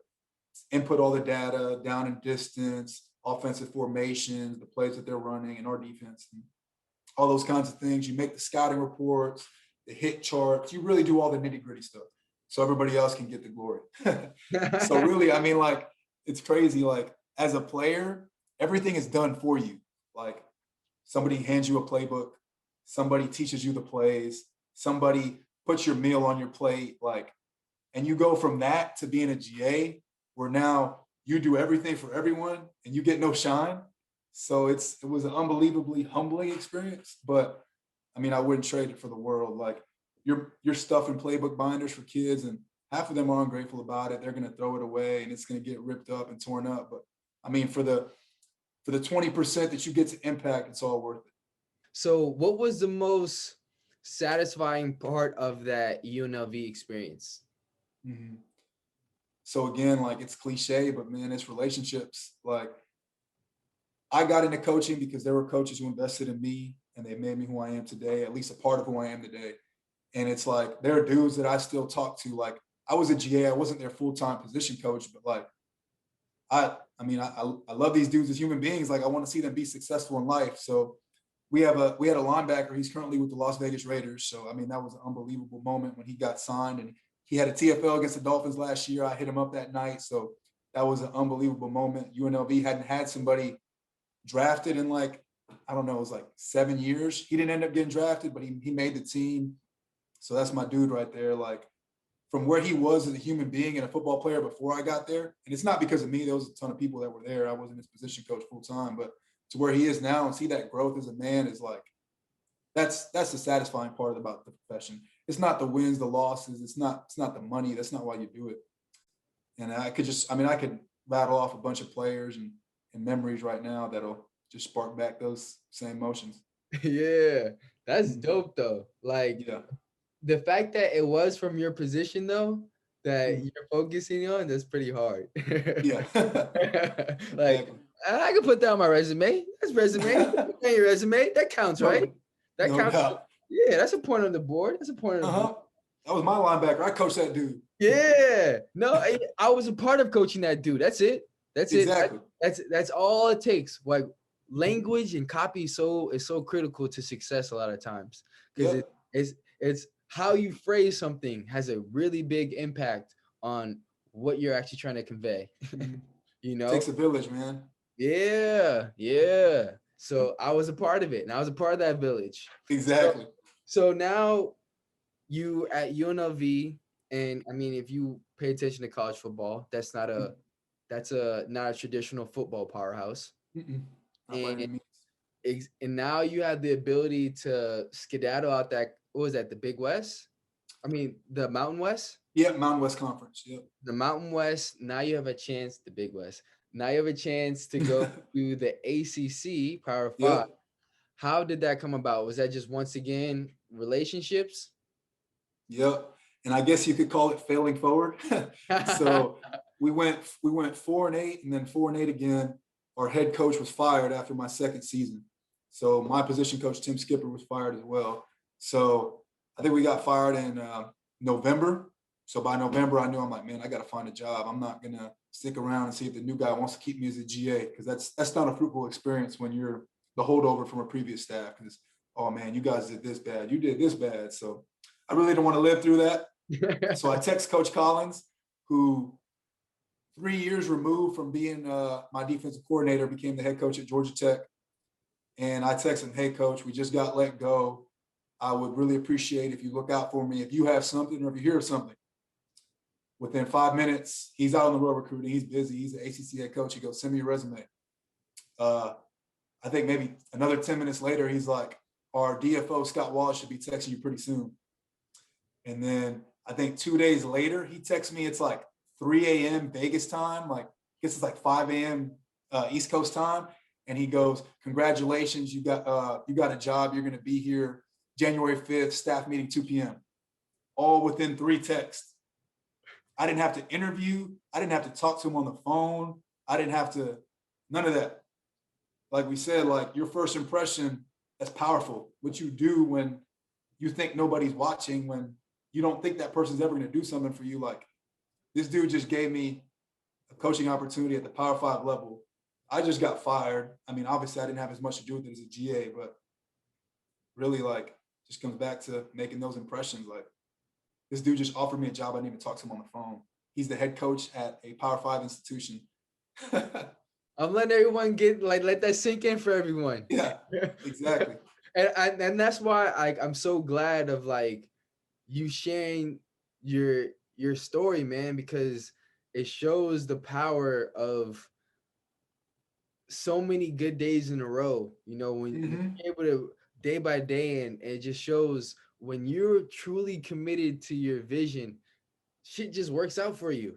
input all the data, down and distance, offensive formations, the plays that they're running, and our defense, and all those kinds of things. You make the scouting reports, the hit charts. You really do all the nitty gritty stuff, so everybody else can get the glory. So really, I mean, like, it's crazy. Like, as a player, everything is done for you. Like, somebody hands you a playbook, somebody teaches you the plays, somebody puts your meal on your plate, like, and you go from that to being a GA, where now you do everything for everyone and you get no shine. So it was an unbelievably humbling experience, but I mean, I wouldn't trade it for the world. Like, you're stuffing playbook binders for kids, and half of them are ungrateful about it. They're going to throw it away and it's going to get ripped up and torn up. But I mean, for the 20% that you get to impact, it's all worth it. So what was the most satisfying part of that UNLV experience? Mm-hmm. So again, like, it's cliche, but man, it's relationships. Like, I got into coaching because there were coaches who invested in me and they made me who I am today, at least a part of who I am today. And it's like, there are dudes that I still talk to. Like, I was a GA, I wasn't their full-time position coach, but like, I love these dudes as human beings. Like, I want to see them be successful in life. So we had a linebacker. He's currently with the Las Vegas Raiders. So, I mean, that was an unbelievable moment when he got signed, and he had a TFL against the Dolphins last year. I hit him up that night. So that was an unbelievable moment. UNLV hadn't had somebody drafted in, like, I don't know, it was like 7 years. He didn't end up getting drafted, but he made the team. So that's my dude right there. Like, from where he was as a human being and a football player before I got there, and it's not because of me, there was a ton of people that were there. I wasn't his position coach full time, but to where he is now and see that growth as a man is like, that's the satisfying part about the profession. It's not the wins, the losses. It's not the money. That's not why you do it. And I could rattle off a bunch of players and memories right now that'll just spark back those same emotions. Yeah, that's dope though. Like, Yeah. the fact that it was from your position though, that Mhm. you're focusing on, that's pretty hard. Yeah. Like, Exactly. I can put that on my resume. That's resume. Put that on your resume. That counts, right? No, That no counts. doubt. Yeah, that's a point on the board. That's a point on the board. Uh-huh. That was my linebacker. I coached that dude. Yeah. No, I was a part of coaching that dude. That's it. That's it. Exactly. That's all it takes. Like, language and copy is so critical to success a lot of times, because Yep. it's how you phrase something has a really big impact on what you're actually trying to convey. Mhm. You know? Takes a village, man. Yeah, yeah. So I was a part of it, and I was a part of that village. Exactly. So now you at UNLV, and I mean, if you pay attention to college football, that's not a traditional football powerhouse. Mm-mm. Not by any And means. and now you have the ability to skedaddle out that, what was that, the Big West? I mean, the Mountain West? Yep, Mountain West Conference. Yep. The Mountain West. Now you have a chance, the Big West. Now you have a chance to go to the ACC Power Five. Yep. How did that come about? Was that just, once again, relationships? Yep. And I guess you could call it failing forward. So we went 4-8 and then 4-8 again. Our head coach was fired after my second season. So my position coach, Tim Skipper, was fired as well. So I think we got fired in November. So by November, I knew, I'm like, man, I got to find a job. I'm not going to stick around and see if the new guy wants to keep me as a GA, because that's not a fruitful experience when you're the holdover from a previous staff. Because, oh man, you guys did this bad. You did this bad. So I really don't want to live through that. So I text Coach Collins, who 3 years removed from being my defensive coordinator, became the head coach at Georgia Tech. And I text him, hey, coach, we just got let go. I would really appreciate if you look out for me. If you have something or if you hear of something. Within 5 minutes, he's out on the road recruiting. He's busy. He's an ACC head coach. He goes, send me your resume. I think maybe another 10 minutes later, he's like, our DFO, Scott Wallace, should be texting you pretty soon. And then I think 2 days later, he texts me. It's like 3 a.m. Vegas time. Like, I guess it's like 5 a.m. East Coast time. And he goes, congratulations, you got a job. You're going to be here January 5th, staff meeting 2 p.m. All within 3 texts. I didn't have to interview. I didn't have to talk to him on the phone. I didn't have to, none of that. Like we said, like, your first impression, that's powerful. What you do when you think nobody's watching, when you don't think that person's ever going to do something for you. Like, this dude just gave me a coaching opportunity at the Power 5 level. I just got fired. I mean, obviously I didn't have as much to do with it as a GA, but really like just comes back to making those impressions. Like this dude just offered me a job. I didn't even talk to him on the phone. He's the head coach at a Power 5 institution. I'm letting everyone let that sink in for everyone. Yeah, exactly. and that's why I'm so glad of like you sharing your story, man, because it shows the power of so many good days in a row. You know, when you're able to day by day, and it just shows when you're truly committed to your vision, shit just works out for you.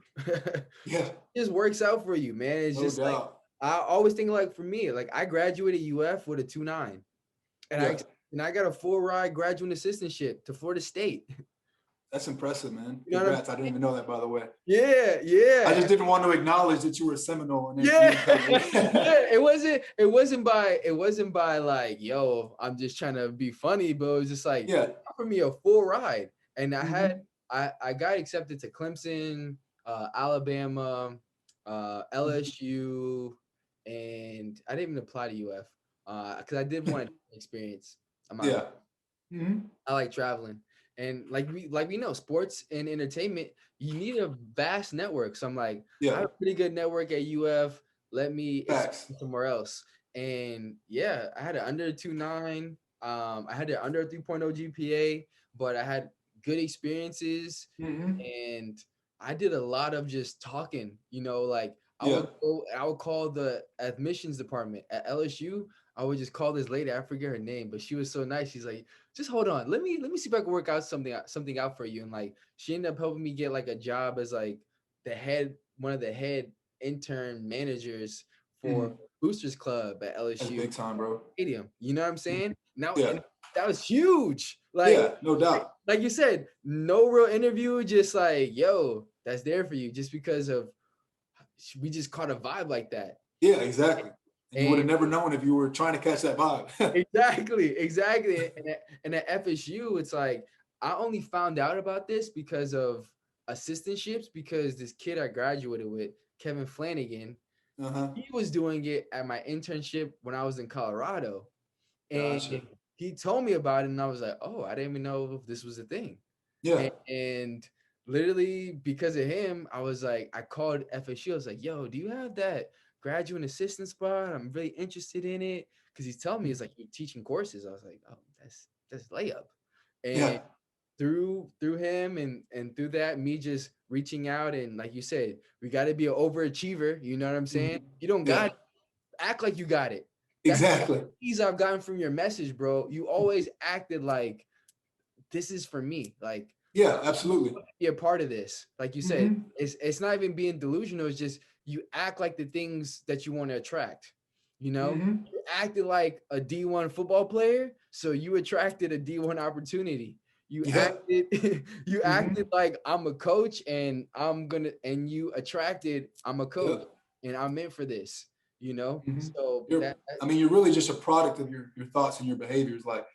Yeah, It just works out for you, man. It's no just like doubt. I always think like for me, like I graduated UF with a 2.9, and Yeah, I got a full ride graduate assistantship to Florida State. that's impressive, man. You know what I'm Congrats. I didn't even know that, by the way. Yeah, I yeah. just didn't want to acknowledge that you were a Seminole. And then Yeah. Yeah, it wasn't by like, yo, I'm just trying to be funny, but it was just like Yeah. offer me a full ride. And Mhm. I got accepted to Clemson, Alabama, LSU, and I didn't even apply to UF because I did want to experience. Yeah. Mhm. I like traveling. And like we know, sports and entertainment, you need a vast network. So I'm like, I Yeah. have a pretty good network at UF. Let me Facts. expand somewhere else. And yeah, I had an under 2.9. I had an under 3.0 GPA, but I had good experiences, Mhm. and I did a lot of just talking, like Yeah. I would call the admissions department at LSU. I would just call this lady, I forget her name, but she was so nice. She's like, just hold on. Let me see if I can work out something out for you. And like she ended up helping me get like a job as like one of the head intern managers for Mhm. Boosters Club at That's LSU big time, bro. Stadium. You know what I'm saying? Now, Yeah. and that was huge. Yeah. No doubt. Like you said, no real interview, just like, yo, that's there for you, just because of we just caught a vibe like that. Yeah. Exactly. And you would And have never known if you were trying to catch that vibe. exactly. And at FSU, it's like I only found out about this because of assistantships, because this kid I graduated with, Kevin Flanagan, Uh-huh. he was doing it at my internship when I was in Colorado. And Gotcha. he told me about it, and I was like, oh, I didn't even know if this was a thing. Yeah. And literally because of him, I was like, I called FSU. I was like, yo, do you have that graduate assistant spot? I'm really interested in it. Because he's telling me it's like you're teaching courses. I was like, oh, that's layup. Yeah. And through him and through that, me just reaching out, and like you said, we got to be an overachiever. You know what I'm saying? Mhm. You don't got Yeah. it. Act like you got it. That's the Exactly. keys I've gotten from your message, bro. You always acted like this is for me. Like Yeah. Absolutely. be a part of this. Like you said, Mhm. it's not even being delusional. It's just you act like the things that you want to attract. Mhm. You acted like a D1 football player, so you attracted a D1 opportunity. You Yeah. acted you acted Mhm. like I'm a coach, and and you attracted I'm a Yeah. coach and I'm meant for this. Mhm. So I mean, you're really just a product of your thoughts and your behaviors. Like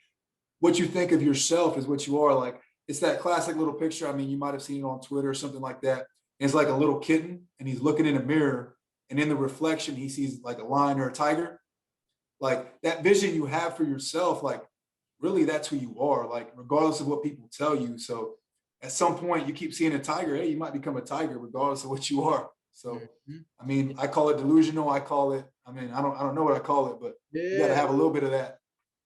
what you think of yourself is what you are. Like it's that classic little picture. I mean, you might have seen it on Twitter or something like that. And it's like a little kitten, and he's looking in a mirror, and in the reflection, he sees like a lion or a tiger. Like that vision you have for yourself, like really that's who you are, like regardless of what people tell you. So at some point you keep seeing a tiger, hey, you might become a tiger regardless of what you are. So Mhm. I mean, I call it delusional. I call it, I mean, I don't know what I call it, but you got to Yeah, have a little bit of that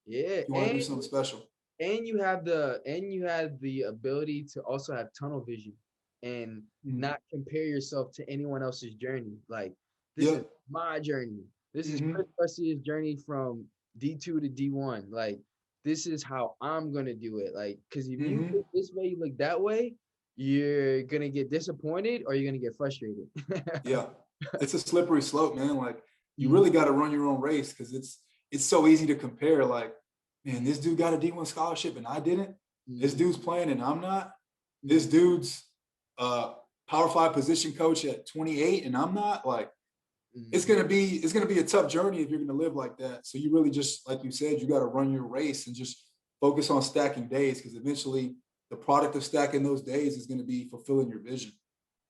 yeah, if you want to do something special. and you have the ability to also have tunnel vision and Mhm. not compare yourself to anyone else's journey. Like this is Yep. my journey. This is Hmm. Cris Garcia's journey from D2 to D1. Like this is how I'm gonna do it. Like, because if you Hmm. look this way, you look that way, you're gonna get disappointed or you're gonna get frustrated. Yeah. It's a slippery slope, man. Like you Mhm, really got to run your own race because it's so easy to compare. Like, man, this dude got a D1 scholarship and I didn't. This mhm, dude's playing and I'm not. This mhm, dude's uh Power 5 position coach at 28 and I'm not. Like mhm. it's gonna be a tough journey if you're gonna live like that. So you really just like you said, you got to run your race and just focus on stacking days because eventually the product of stacking those days is going to be fulfilling your vision.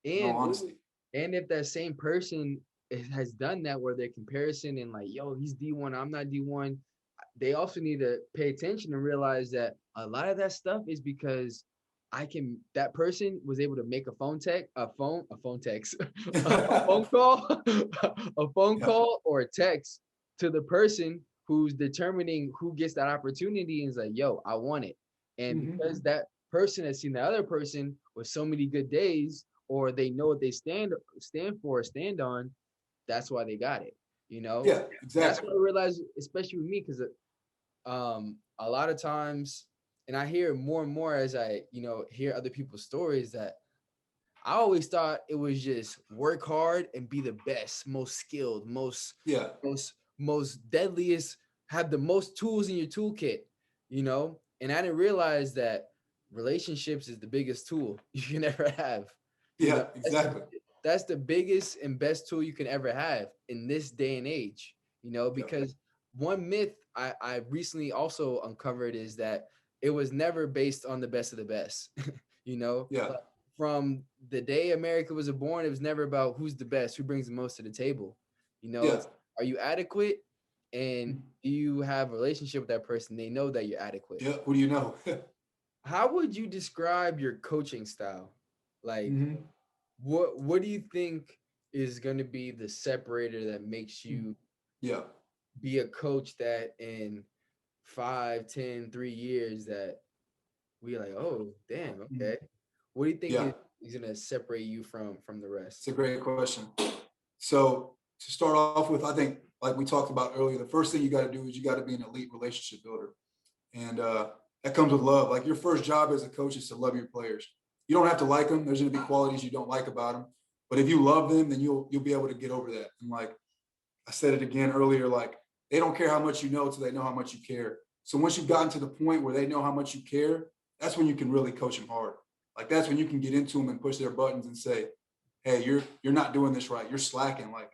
In all And honesty. and if that same person it has done that where their comparison and like, yo, he's D1, I'm not D1. They also need to pay attention and realize that a lot of that stuff is because that person was able to make a phone text, a phone call, a phone Yeah. call or a text to the person who's determining who gets that opportunity and is like, yo, I want it. And because that person has seen the other person with so many good days, or they know what they stand for, stand on, that's why they got it. You know, Yeah, that's exactly. what I realized, especially with me, because a lot of times, and I hear more and more as I, hear other people's stories, that I always thought it was just work hard and be the best, most skilled, Yeah. most deadliest, have the most tools in your toolkit, And I didn't realize that relationships is the biggest tool you can ever have. Yeah, That's exactly. the biggest and best tool you can ever have in this day and age, Yeah. because one myth I recently also uncovered is that it was never based on the best of the best. Yeah. Like, from the day America was born, it was never about who's the best, who brings the most to the table. Yeah. It's, are you adequate? And do you have a relationship with that person? They know that you're adequate. Yeah. Who do you know? How would you describe your coaching style? Like, what do you think is going to be the separator that makes you Yeah. be a coach that in 5, 10, 3 years that we like, oh, damn, okay. What do you think Yeah. is going to separate you from the rest? It's a great question. So to start off with, I think like we talked about earlier, the first thing you got to do is you got to be an elite relationship builder. And that comes with love. Like your first job as a coach is to love your players. You don't have to like them. There's going to be qualities you don't like about them. But if you love them, then you'll be able to get over that. And like I said it again earlier, like they don't care how much you know until they know how much you care. So once you've gotten to the point where they know how much you care, that's when you can really coach them hard. Like that's when you can get into them and push their buttons and say, "Hey, you're not doing this right. You're slacking. Like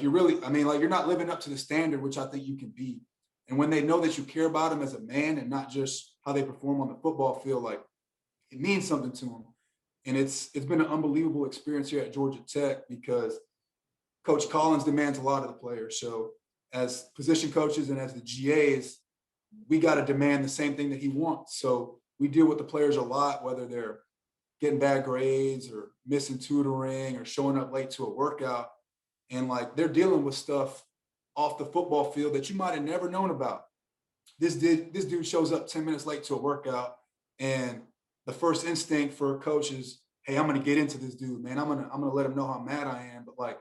you're really, I mean, like you're not living up to the standard, which I think you can be." And when they know that you care about them as a man and not just how they perform on the football field, like it means something to them. And it's been an unbelievable experience here at Georgia Tech because Coach Collins demands a lot of the players. So as position coaches and as the GAs, we got to demand the same thing that he wants. So we deal with the players a lot, whether they're getting bad grades or missing tutoring or showing up late to a workout. And like they're dealing with stuff off the football field that you might have never known about. This dude shows up 10 minutes late to a workout, and the first instinct for a coach is, hey, I'm gonna get into this dude, man. I'm gonna let him know how mad I am. But like,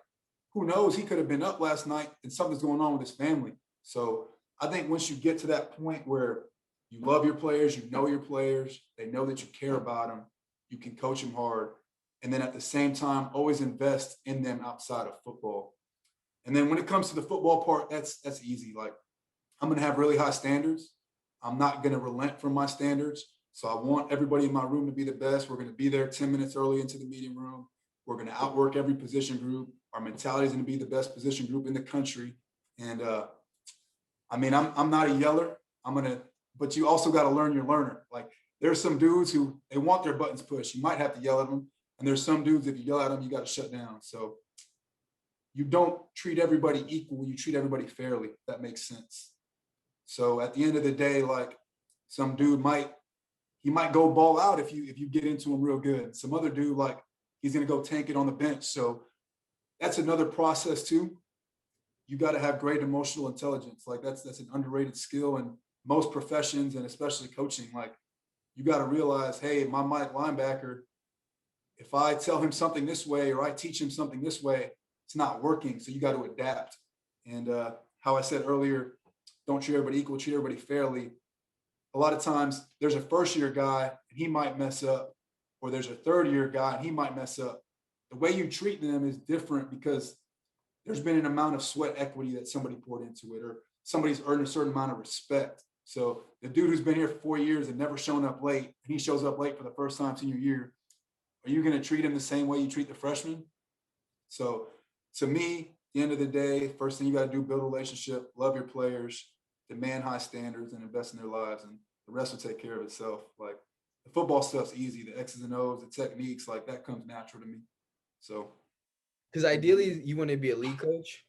who knows? He could have been up last night and something's going on with his family. So I think once you get to that point where you love your players, you know your players, they know that you care about them, you can coach them hard. And then at the same time, always invest in them outside of football. And then when it comes to the football part, that's easy. Like I'm going to have really high standards. I'm not going to relent from my standards. So I want everybody in my room to be the best. We're going to be there 10 minutes early into the meeting room. We're going to outwork every position group. Our mentality is going to be the best position group in the country. And I mean, I'm not a yeller. But you also got to learn your learner. Like there's some dudes who they want their buttons pushed. You might have to yell at them. And there's some dudes, if you yell at them, you got to shut down. So you don't treat everybody equal. You treat everybody fairly. If that makes sense. So at the end of the day, like some dude might go ball out if you get into him real good. Some other dude, like he's gonna go tank it on the bench. So that's another process too. You got to have great emotional intelligence. Like that's an underrated skill in most professions and especially coaching. Like you got to realize, hey, my linebacker, if I tell him something this way or I teach him something this way, it's not working. So you got to adapt. And how I said earlier, don't treat everybody equal, treat everybody fairly. A lot of times there's a first year guy and he might mess up, or there's a third year guy and he might mess up. The way you treat them is different because there's been an amount of sweat equity that somebody poured into it, or somebody's earned a certain amount of respect. So the dude who's been here for 4 years and never shown up late, and he shows up late for the first time senior year, are you going to treat him the same way you treat the freshman? So to me, at the end of the day, first thing you got to do, build a relationship, love your players, demand high standards, and invest in their lives, and the rest will take care of itself. Like the football stuff's easy, the X's and O's, the techniques, like that comes natural to me. So Because ideally you want to be a lead coach.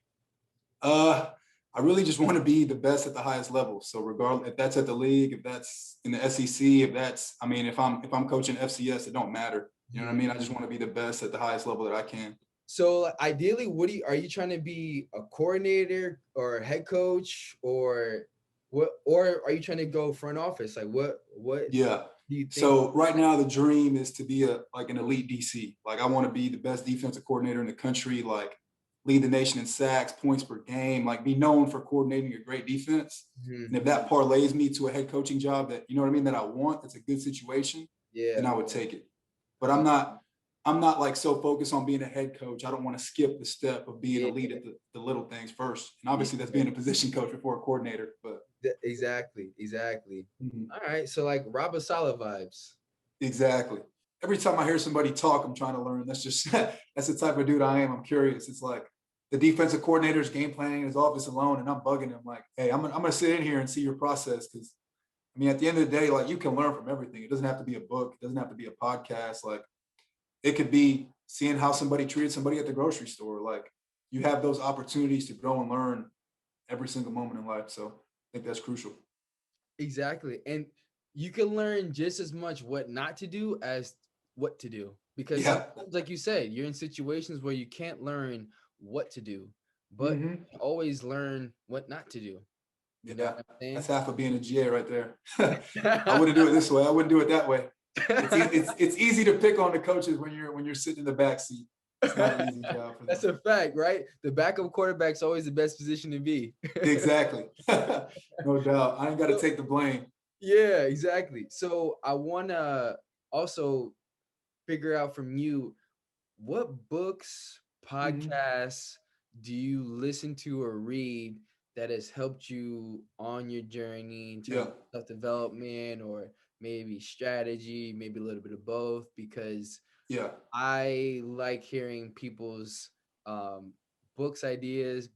I really just want to be the best at the highest level. So regardless if that's at the league, if that's in the SEC, if that's, I mean, if I'm coaching FCS, it don't matter. You know what I mean? I just want to be the best at the highest level that I can. So ideally, are you trying to be a coordinator or a head coach or what, or are you trying to go front office? Like what Yeah. do you think? So right now the dream is to be an elite DC. Like I want to be the best defensive coordinator in the country, like lead the nation in sacks, points per game, like be known for coordinating a great defense. Mhm. And if that parlays me to a head coaching job that, you know what I mean, that I want, that's a good situation, then Yeah. I would take it. But I'm not like so focused on being a head coach. I don't want to skip the step of being Yeah. a lead at the little things first. And obviously that's Yeah. being a position coach before a coordinator, but Exactly. Mhm. All right. So like Robert Saleh vibes. Exactly. Every time I hear somebody talk, I'm trying to learn. That's just that's the type of dude I am. I'm curious. It's like the defensive coordinator's game planning in his office alone, and I'm bugging him like, "Hey, I'm gonna sit in here and see your process." Because I mean, at the end of the day, like you can learn from everything. It doesn't have to be a book. It doesn't have to be a podcast. Like it could be seeing how somebody treated somebody at the grocery store. Like you have those opportunities to grow and learn every single moment in life. So I think that's crucial. Exactly. And you can learn just as much what not to do as what to do. Because Yeah. sometimes, like you said, you're in situations where you can't learn what to do, but Mm-hmm. you can always learn what not to do. You know Yeah, what I'm that's half of being a GA right there. I saying? wouldn't do it this way. I wouldn't do it that way. It's easy to pick on the coaches when you're sitting in the back seat. It's not an easy job for them. That's a fact, right? The backup quarterback's always the best position to be. Exactly. No doubt. I ain't got to take the blame. Yeah, exactly. So I want to also figure out from you what books, Mhm. podcasts do you listen to or read that has helped you on your journey in terms Yeah. of self-development or maybe strategy, maybe a little bit of both? Because Yeah. I like hearing people's um, book Yeah. ideas,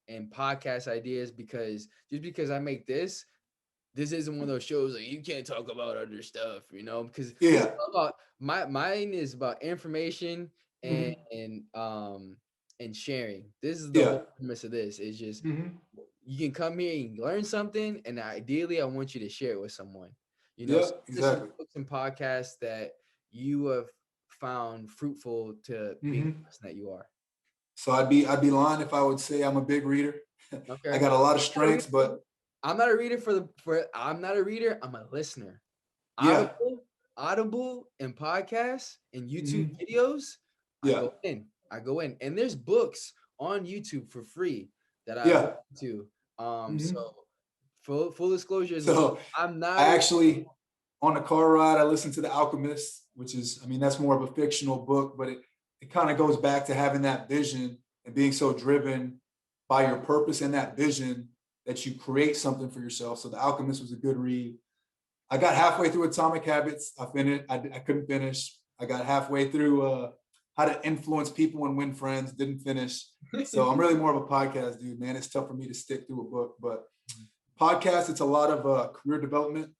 and podcast ideas, because just because I make this isn't one of those shows like you can't talk about other stuff, because this is Yeah. all about mine is about information and Mhm. and sharing. This is the Yeah. whole premise of this. It's just Mhm. you can come here and learn something, and ideally I want you to share it with someone. Yeah. So there's some Exactly. books and podcasts that you have found fruitful to being the Mhm. person that you are. So I'd be lying if I would say I'm a big reader. I Okay. got a lot of strengths, but I'm not a reader I'm not a reader, I'm a listener. yeah. Audible and podcasts and YouTube Mhm. videos, I Yeah. go in. I go in. And there's books on YouTube for free that I Yeah. listen to. So Mhm. full disclosure as well. So I'm I not a actually, on the car ride, I listened to The Alchemist, which is, I mean, that's more of a fictional book, but it kind of goes back to having that vision and being so driven by your purpose and that vision that you create something for yourself. So The Alchemist was a good read. I got halfway through Atomic Habits. I finished. I couldn't finish. I got halfway through How to Influence People and Win Friends. Didn't finish. So I'm really more of a podcast dude, man. It's tough for me to stick through a book, but podcast, it's a lot of career development.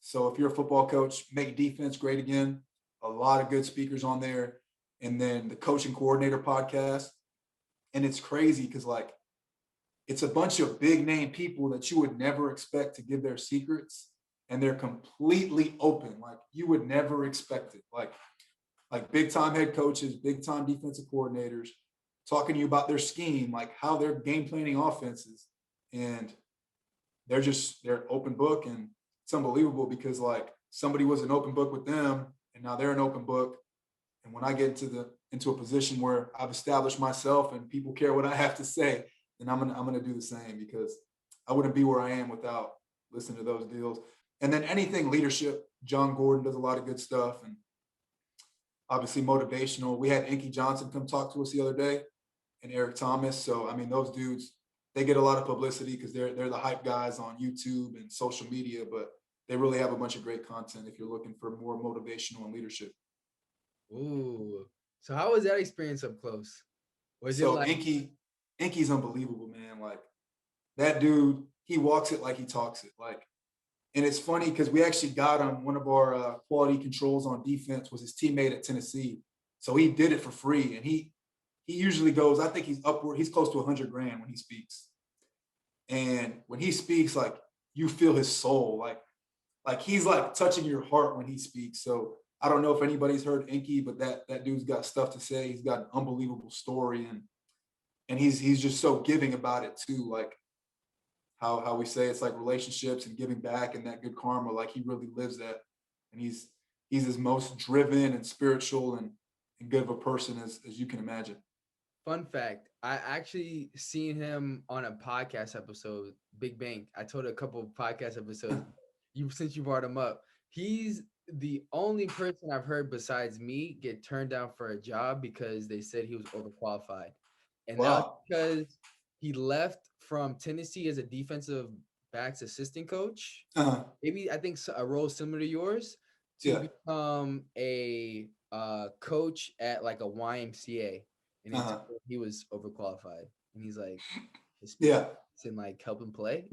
So if you're a football coach, make defense great again. A lot of good speakers on there, and then the coaching coordinator podcast. And it's crazy because like it's a bunch of big name people that you would never expect to give their secrets, and they're completely open. Like you would never expect it. Like big time head coaches, big time defensive coordinators talking to you about their scheme, like how they're game planning offenses. And they're open book, and it's unbelievable because like somebody was an open book with them and now they're an open book. And when I get into a position where I've established myself and people care what I have to say, then I'm gonna do the same because I wouldn't be where I am without listening to those deals. And then anything leadership, John Gordon does a lot of good stuff, and obviously motivational. We had Inky Johnson come talk to us the other day, and Eric Thomas. So I mean, those dudes, they get a lot of publicity because they're the hype guys on YouTube and social media, but they really have a bunch of great content if you're looking for more motivational and leadership. Ooh. So how was that experience up close? Was it So like Inky's unbelievable, man. Like that dude, he walks it like he talks it. Like, and it's funny because we actually got him. One of our quality controls on defense was his teammate at Tennessee. So he did it for free. And he usually goes, I think he's close to 100 grand when he speaks. And when he speaks, like you feel his soul, like he's like touching your heart when he speaks. So I don't know if anybody's heard Inky, but that dude's got stuff to say. He's got an unbelievable story, and he's just so giving about it too. Like how we say it's like relationships and giving back and that good karma. Like he really lives that, and he's as most driven and spiritual and good of a person as you can imagine. Fun fact, I actually seen him on a podcast episode, Big Bang. I told a couple of podcast episodes, since you brought him up, he's the only person I've heard besides me get turned down for a job because they said he was overqualified. And Wow. that's because he left from Tennessee as a defensive backs assistant coach. Maybe I think a role similar to yours, to become a coach at like a YMCA. And he was overqualified. And he's like, and like help him play.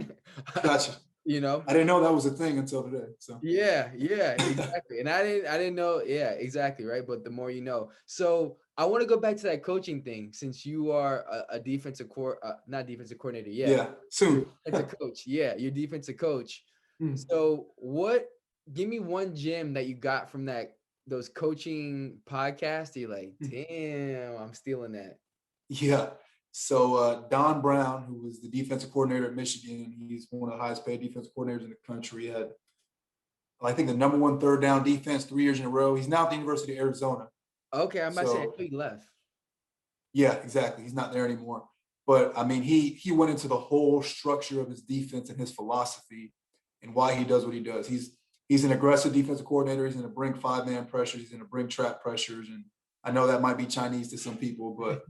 Gotcha. You know, I didn't know that was a thing until today. So yeah, exactly. And I didn't know. Yeah, exactly. Right. But the more you know. So I want to go back to that coaching thing, since you are a defensive not defensive coordinator. Yeah. Soon. Defensive coach. Yeah. You're defensive coach. So give me one gem that you got from those coaching podcasts. You're like, damn, I'm stealing that. Yeah. So Don Brown, who was the defensive coordinator at Michigan, he's one of the highest paid defensive coordinators in the country. He had, I think, the number one third down defense 3 years in a row. He's now at the University of Arizona. Okay, I'm about to say he left. Yeah, exactly. He's not there anymore. But I mean, he went into the whole structure of his defense and his philosophy and why he does what he does. He's an aggressive defensive coordinator. He's going to bring 5-man pressures. He's going to bring trap pressures. And I know that might be Chinese to some people, but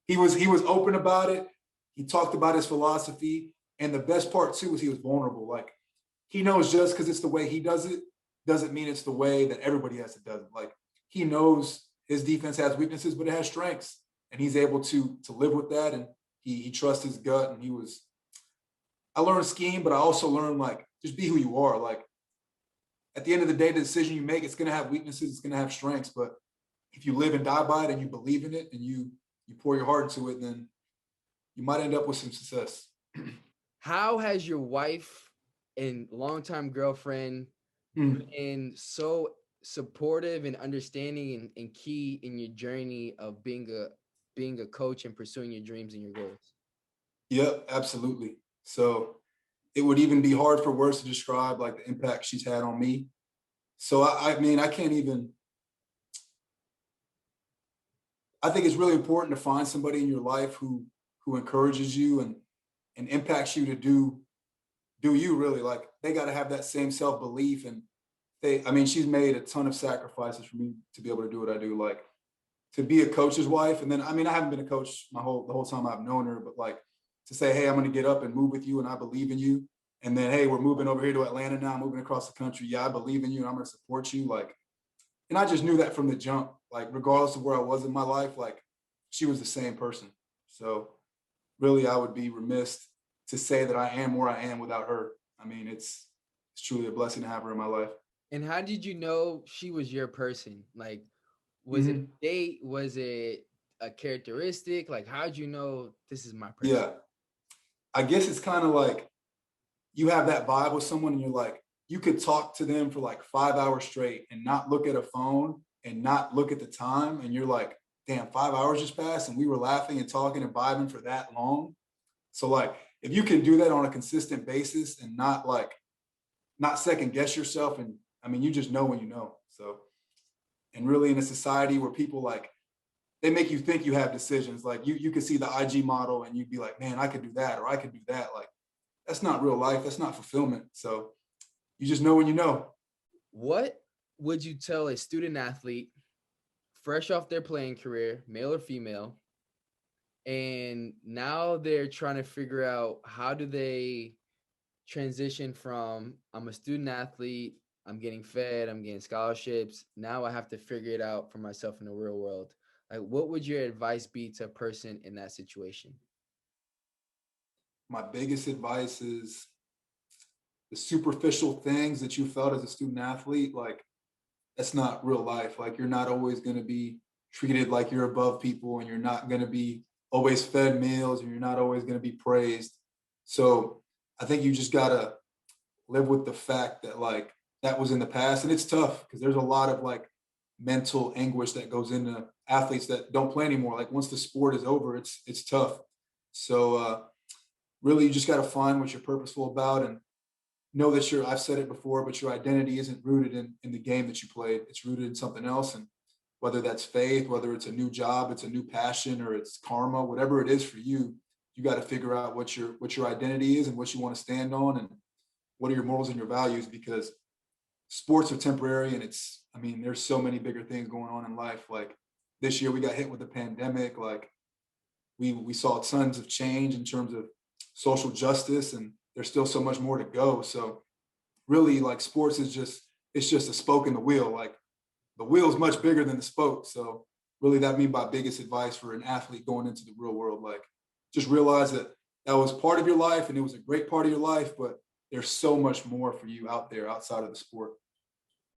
he was open about it. He talked about his philosophy. And the best part too was he was vulnerable. Like he knows just because it's the way he does it doesn't mean it's the way that everybody has to do it. Like he knows his defense has weaknesses, but it has strengths. And he's able to live with that. And he trusts his gut. And I learned scheme, but I also learned like, just be who you are. Like at the end of the day, the decision you make, it's going to have weaknesses. It's going to have strengths. But if you live and die by it and you believe in it and you pour your heart into it, then you might end up with some success. How has your wife and longtime girlfriend been so supportive and understanding and key in your journey of being a coach and pursuing your dreams and your goals? Yep, absolutely. So it would even be hard for words to describe like the impact she's had on me. So I mean, I can't even. I think it's really important to find somebody in your life who encourages you and impacts you to do you really. Like they got to have that same self-belief. And she's made a ton of sacrifices for me to be able to do what I do. Like to be a coach's wife. And then, I haven't been a coach the whole time I've known her, but like to say, hey, I'm going to get up and move with you and I believe in you. And then, hey, we're moving over here to Atlanta now, moving across the country. Yeah, I believe in you and I'm going to support you. Like, and I just knew that from the jump, like regardless of where I was in my life, like she was the same person. So really, I would be remiss to say that I am where I am without her. I mean, it's truly a blessing to have her in my life. And how did you know she was your person? Like, was it a date? Was it a characteristic? Like, how'd you know this is my person? Yeah, I guess it's kind of like you have that vibe with someone and you're like, you could talk to them for like 5 hours straight and not look at a phone and not look at the time. And you're like, damn, 5 hours just passed and we were laughing and talking and vibing for that long. So like, if you can do that on a consistent basis and not second guess yourself. And you just know when you know. So, and really in a society where people like, they make you think you have decisions. Like you could see the IG model and you'd be like, man, I could do that, or I could do that. Like, that's not real life. That's not fulfillment. So you just know when you know. What would you tell a student athlete fresh off their playing career, male or female, and now they're trying to figure out how do they transition from I'm a student athlete, I'm getting fed, I'm getting scholarships, now I have to figure it out for myself in the real world? Like, what would your advice be to a person in that situation? My biggest advice is the superficial things that you felt as a student athlete, like that's not real life. Like you're not always going to be treated like you're above people and you're not going to be always fed meals and you're not always going to be praised. So I think you just got to live with the fact that like that was in the past. And it's tough because there's a lot of like mental anguish that goes into athletes that don't play anymore. Like once the sport is over, it's tough. So really you just got to find what you're purposeful about and know that I've said it before, but your identity isn't rooted in the game that you played. It's rooted in something else. And whether that's faith, whether it's a new job, it's a new passion, or it's karma, whatever it is for you, you got to figure out what your identity is and what you want to stand on and what are your morals and your values, because sports are temporary. And I mean, there's so many bigger things going on in life. Like this year we got hit with the pandemic. Like we saw tons of change in terms of social justice, and there's still so much more to go. So really like sports it's just a spoke in the wheel. Like the wheel is much bigger than the spoke. So really that means my biggest advice for an athlete going into the real world, like just realize that that was part of your life and it was a great part of your life, but there's so much more for you out there outside of the sport.